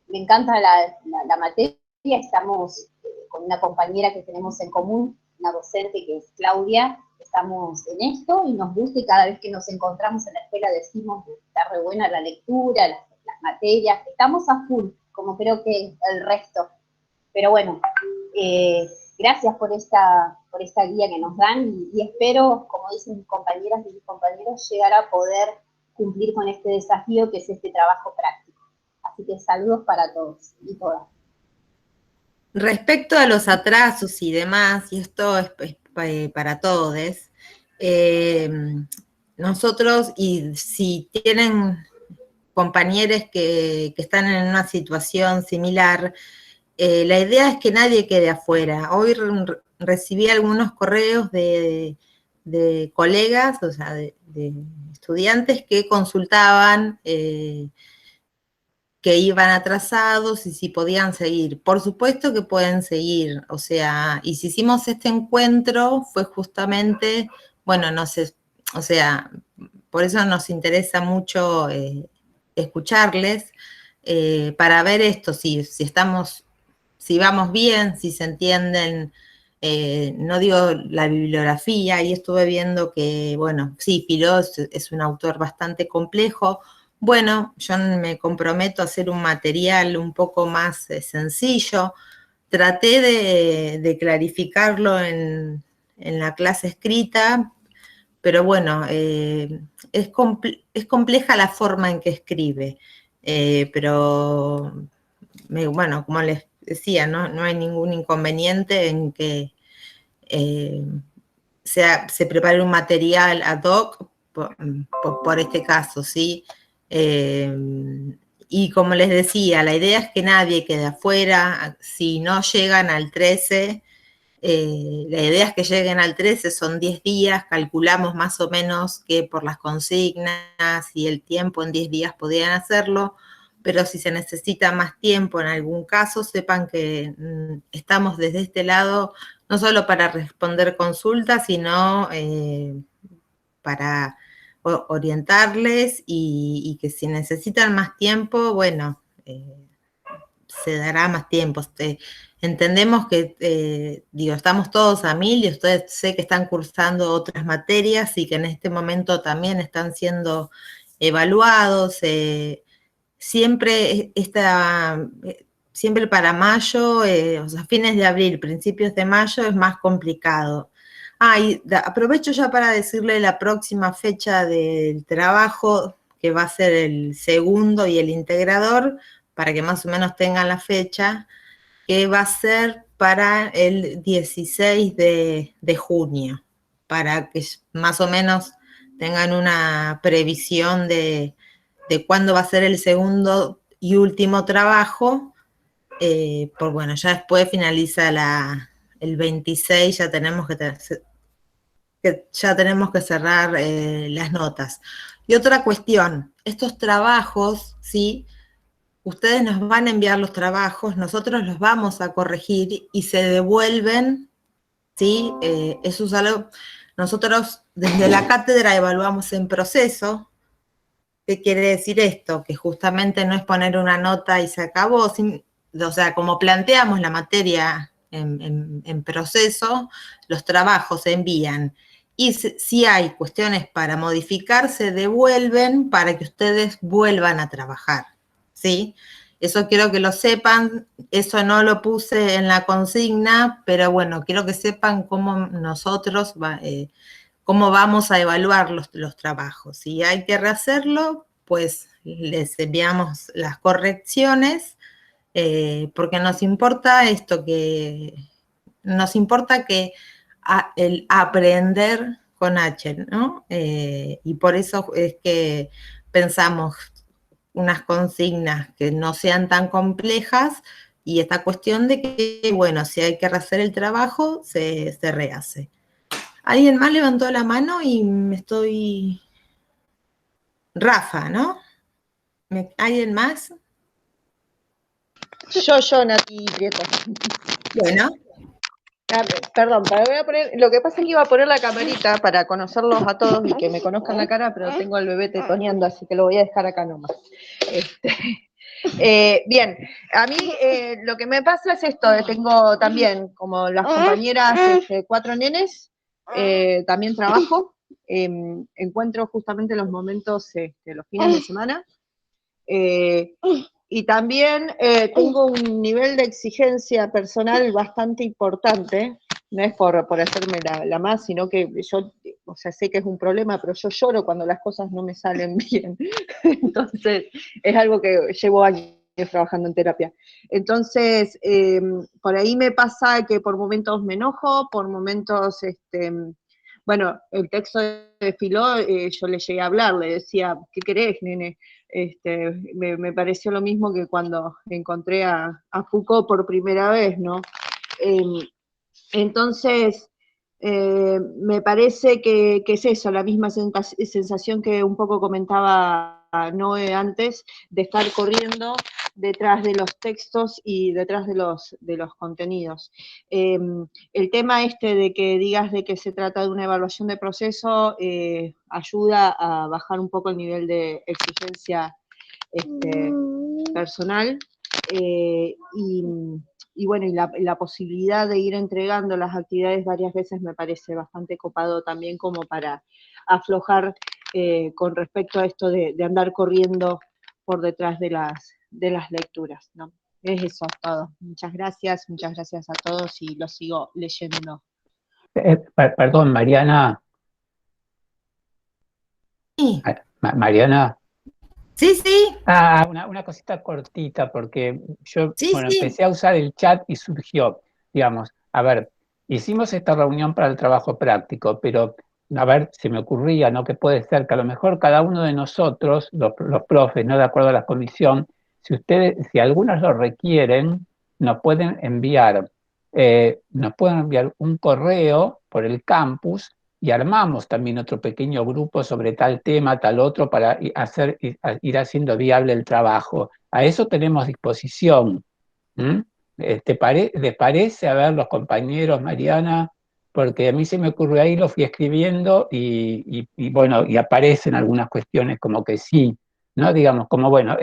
me encanta la materia, estamos con una compañera que tenemos en común, una docente que es Claudia, estamos en esto y nos gusta y cada vez que nos encontramos en la escuela decimos que está re buena la lectura, las materias, estamos a full, como creo que el resto, pero bueno, gracias por esta guía que nos dan y espero, como dicen mis compañeras y mis compañeros, llegar a poder cumplir con este desafío que es este trabajo práctico. Así que saludos para todos y todas. Respecto a los atrasos y demás, y esto es para todos, nosotros, y si tienen compañeros que están en una situación similar, la idea es que nadie quede afuera. Hoy recibí algunos correos de colegas, o sea, de estudiantes que consultaban que iban atrasados y si podían seguir. Por supuesto que pueden seguir, o sea, y si hicimos este encuentro fue justamente, bueno, no sé, o sea, por eso nos interesa mucho escucharles, para ver esto, si vamos bien, si se entienden, no digo la bibliografía, y estuve viendo que, bueno, sí, Filó es un autor bastante complejo. Bueno, yo me comprometo a hacer un material un poco más sencillo. Traté de clarificarlo en la clase escrita, pero bueno, es compleja la forma en que escribe, pero bueno, como les decía, no hay ningún inconveniente en que se prepare un material ad hoc por este caso, ¿sí? Y como les decía, la idea es que nadie quede afuera. Si no llegan al 13, la idea es que lleguen al 13, son 10 días, calculamos más o menos que por las consignas y el tiempo en 10 días podrían hacerlo, pero si se necesita más tiempo en algún caso, sepan que estamos desde este lado no solo para responder consultas, sino para orientarles y que si necesitan más tiempo, bueno, se dará más tiempo. Entendemos que, estamos todos a 1000 y ustedes sé que están cursando otras materias y que en este momento también están siendo evaluados. Siempre para mayo, o sea, fines de abril, principios de mayo es más complicado. Y aprovecho ya para decirle la próxima fecha del trabajo, que va a ser el segundo y el integrador, para que más o menos tengan la fecha, que va a ser para el 16 de junio, para que más o menos tengan una previsión de cuándo va a ser el segundo y último trabajo. Pues bueno, ya después finaliza el 26, ya tenemos que cerrar las notas. Y otra cuestión, estos trabajos, ¿sí? Ustedes nos van a enviar los trabajos, nosotros los vamos a corregir y se devuelven, ¿sí? Eso es algo, nosotros desde la cátedra evaluamos en proceso. ¿Qué quiere decir esto? Que justamente no es poner una nota y se acabó, o sea, como planteamos la materia en proceso, los trabajos se envían. Y si hay cuestiones para modificar, se devuelven para que ustedes vuelvan a trabajar, ¿sí? Eso quiero que lo sepan, eso no lo puse en la consigna, pero bueno, quiero que sepan cómo nosotros, cómo vamos a evaluar los trabajos. Si hay que rehacerlo, pues les enviamos las correcciones, porque nos importa el aprender con H, ¿no? Y por eso es que pensamos unas consignas que no sean tan complejas y esta cuestión de que, bueno, si hay que rehacer el trabajo, se rehace. Alguien más levantó la mano y me estoy... Rafa, ¿no? ¿Alguien más? Yo, Nati Prieto. Bueno. Perdón, voy a poner, lo que pasa es que iba a poner la camarita para conocerlos a todos y que me conozcan la cara, pero tengo al bebé tetoneando, así que lo voy a dejar acá nomás. Bien, a mí lo que me pasa es esto, tengo también, como las compañeras, 4 nenes, también trabajo, encuentro justamente los momentos, los fines de semana, y también tengo un nivel de exigencia personal bastante importante, no es por hacerme la más, sino que yo, o sea, sé que es un problema, pero yo lloro cuando las cosas no me salen bien. Entonces, es algo que llevo años trabajando en terapia. Entonces, por ahí me pasa que por momentos me enojo, por momentos, bueno, el texto de Filó, yo le llegué a hablar, le decía, ¿qué querés, nene? Me pareció lo mismo que cuando encontré a Foucault por primera vez, ¿no? Entonces, me parece que es eso, la misma sensación que un poco comentaba Noé antes, de estar corriendo detrás de los textos y detrás de los contenidos. El tema de que digas de que se trata de una evaluación de proceso ayuda a bajar un poco el nivel de exigencia personal, y bueno, y la posibilidad de ir entregando las actividades varias veces me parece bastante copado también como para aflojar con respecto a esto de andar corriendo por detrás de las lecturas, ¿no? Es eso todo. Muchas gracias a todos y los sigo leyendo. Perdón, Mariana. Sí. Mariana. Sí, sí. Una cosita cortita, porque yo, Sí, bueno, sí. empecé a usar el chat y surgió, digamos, a ver, hicimos esta reunión para el trabajo práctico, pero, a ver, se me ocurría, ¿no? Que puede ser que a lo mejor cada uno de nosotros, los profes, ¿no? De acuerdo a la comisión, si algunos lo requieren, nos pueden enviar un correo por el campus y armamos también otro pequeño grupo sobre tal tema, tal otro, para ir haciendo viable el trabajo. A eso tenemos disposición. ¿Mm? ¿Les parece? A ver, los compañeros, Mariana, porque a mí se me ocurrió ahí, lo fui escribiendo y bueno, y aparecen algunas cuestiones como que sí, ¿no? Digamos, como bueno,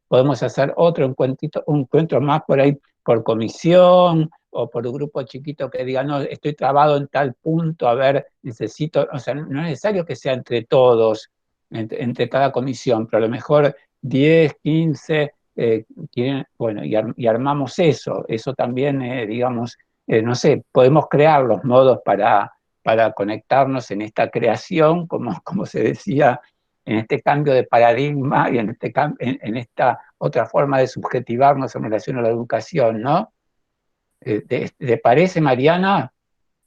podemos hacer otro un encuentro más por ahí, por comisión, o por un grupo chiquito que diga, no, estoy trabado en tal punto, a ver, necesito, o sea, no es necesario que sea entre todos, entre cada comisión, pero a lo mejor 10, 15, bueno, y armamos eso también, digamos, no sé, podemos crear los modos para conectarnos en esta creación, como se decía, en este cambio de paradigma y en esta otra forma de subjetivarnos en relación a la educación, ¿no? ¿Te parece, Mariana?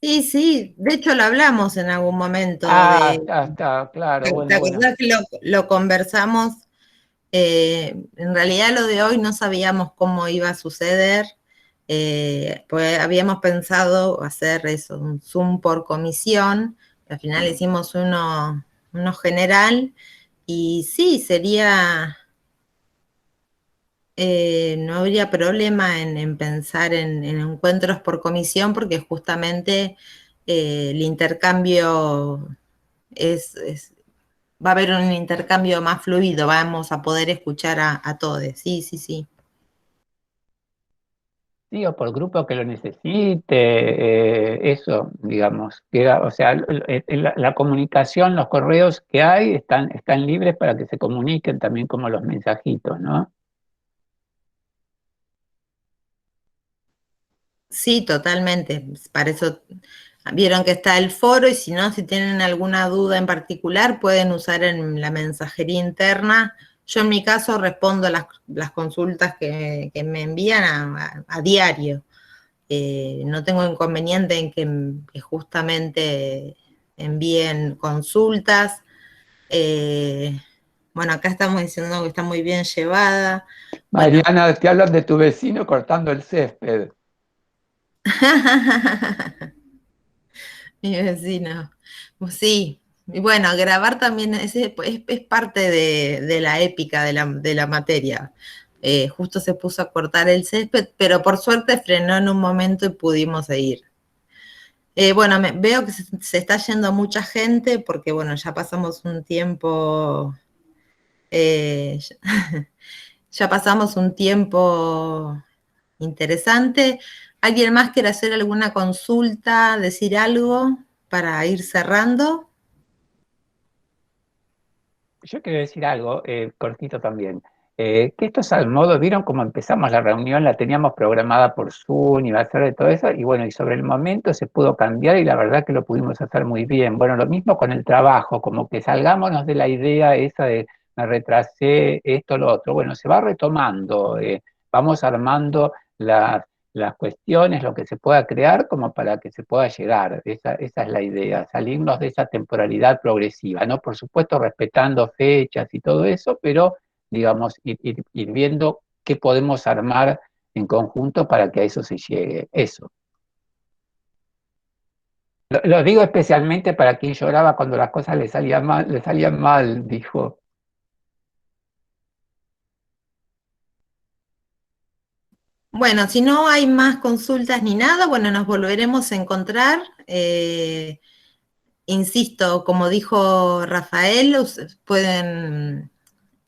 Sí, sí, de hecho lo hablamos en algún momento. Está, claro. ¿Te acordás que lo conversamos? En realidad lo de hoy no sabíamos cómo iba a suceder, pues habíamos pensado hacer eso, un Zoom por comisión, al final hicimos uno general, y sí, sería... no habría problema en pensar en encuentros por comisión, porque justamente el intercambio va a haber un intercambio más fluido, vamos a poder escuchar a todos. Sí, sí, sí. Sí, o por grupo que lo necesite, eso, digamos, o sea, la comunicación, los correos que hay están libres para que se comuniquen también como los mensajitos, ¿no? Sí, totalmente. Para eso vieron que está el foro, y si no, si tienen alguna duda en particular, pueden usar en la mensajería interna. Yo en mi caso respondo a las consultas que me envían a diario. No tengo inconveniente en que justamente envíen consultas. Bueno, acá estamos diciendo que está muy bien llevada. Mariana, te hablan de tu vecino cortando el césped. Mi vecino. Sí. Y bueno, grabar también es parte de la épica de la materia. Justo se puso a cortar el césped, pero por suerte frenó en un momento y pudimos seguir. Bueno, veo que se está yendo mucha gente porque, bueno, ya pasamos un tiempo, ya pasamos un tiempo interesante. ¿Alguien más quiere hacer alguna consulta, decir algo para ir cerrando? Yo quiero decir algo, cortito también, que esto es al modo, vieron cómo empezamos la reunión, la teníamos programada por Zoom, iba a ser de todo eso, y bueno, y sobre el momento se pudo cambiar y la verdad que lo pudimos hacer muy bien. Bueno, lo mismo con el trabajo, como que salgámonos de la idea esa de me retrasé, esto, lo otro. Bueno, se va retomando, vamos armando las cuestiones, lo que se pueda crear como para que se pueda llegar. Esa es la idea, salirnos de esa temporalidad progresiva, ¿no? Por supuesto, respetando fechas y todo eso, pero, digamos, ir viendo qué podemos armar en conjunto para que a eso se llegue. Eso. Lo digo especialmente para quien lloraba cuando las cosas le salían mal, dijo. Bueno, si no hay más consultas ni nada, bueno, nos volveremos a encontrar. Insisto, como dijo Rafael, pueden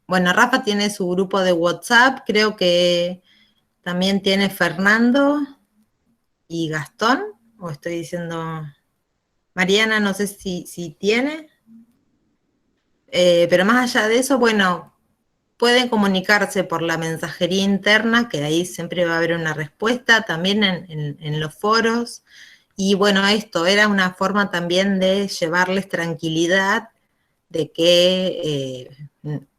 bueno, Rafa tiene su grupo de WhatsApp, creo que también tiene Fernando y Gastón, o estoy diciendo, Mariana no sé si tiene, pero más allá de eso, bueno, pueden comunicarse por la mensajería interna, que ahí siempre va a haber una respuesta, también en los foros. Y bueno, esto era una forma también de llevarles tranquilidad, de que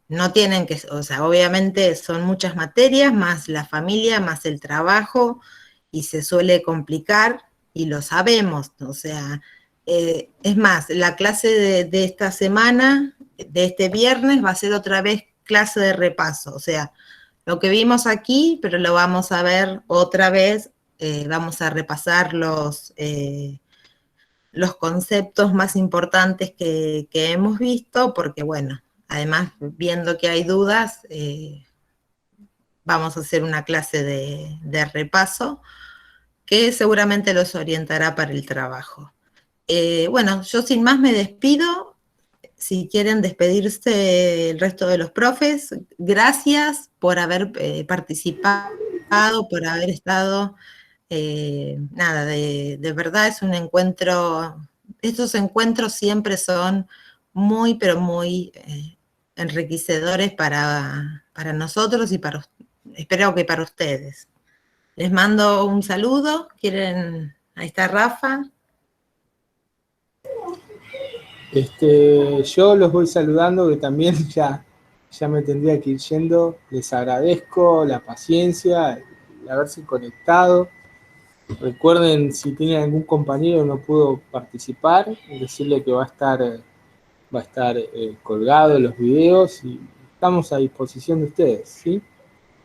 no tienen que, o sea, obviamente son muchas materias, más la familia, más el trabajo, y se suele complicar, y lo sabemos, o sea, es más, la clase de esta semana, de este viernes, va a ser otra vez clase de repaso, o sea, lo que vimos aquí, pero lo vamos a ver otra vez, vamos a repasar los conceptos más importantes que hemos visto, porque bueno, además viendo que hay dudas, vamos a hacer una clase de repaso que seguramente los orientará para el trabajo. Bueno, yo sin más me despido. Si quieren despedirse el resto de los profes, gracias por haber participado, por haber estado. Nada, de verdad es un encuentro, estos encuentros siempre son muy, pero muy enriquecedores para nosotros y espero que para ustedes. Les mando un saludo, ahí está Rafa. Yo los voy saludando, que también ya me tendría que ir yendo. Les agradezco la paciencia, el haberse conectado. Recuerden, si tienen algún compañero que no pudo participar, decirle que va a estar colgado los videos y estamos a disposición de ustedes, ¿sí?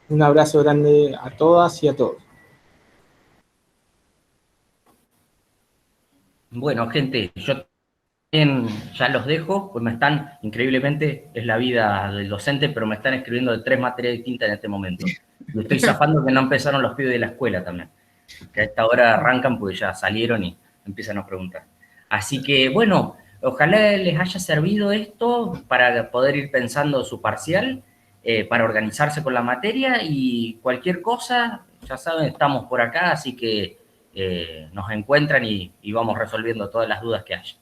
Un abrazo grande a todas y a todos. Bueno, gente, yo ya los dejo, pues me están, increíblemente, es la vida del docente, pero me están escribiendo de 3 materias distintas en este momento. Y estoy zafando que no empezaron los pibes de la escuela también, que a esta hora arrancan porque ya salieron y empiezan a preguntar. Así que, bueno, ojalá les haya servido esto para poder ir pensando su parcial, para organizarse con la materia y cualquier cosa, ya saben, estamos por acá, así que nos encuentran y vamos resolviendo todas las dudas que haya.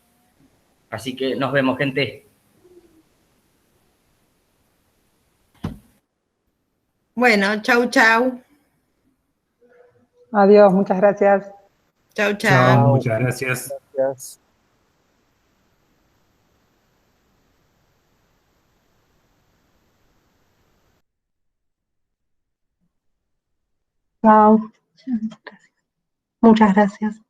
Así que nos vemos, gente. Bueno, chau, chau. Adiós, muchas gracias. Chau, Chao, chau. muchas gracias. Gracias. Chao. Muchas gracias.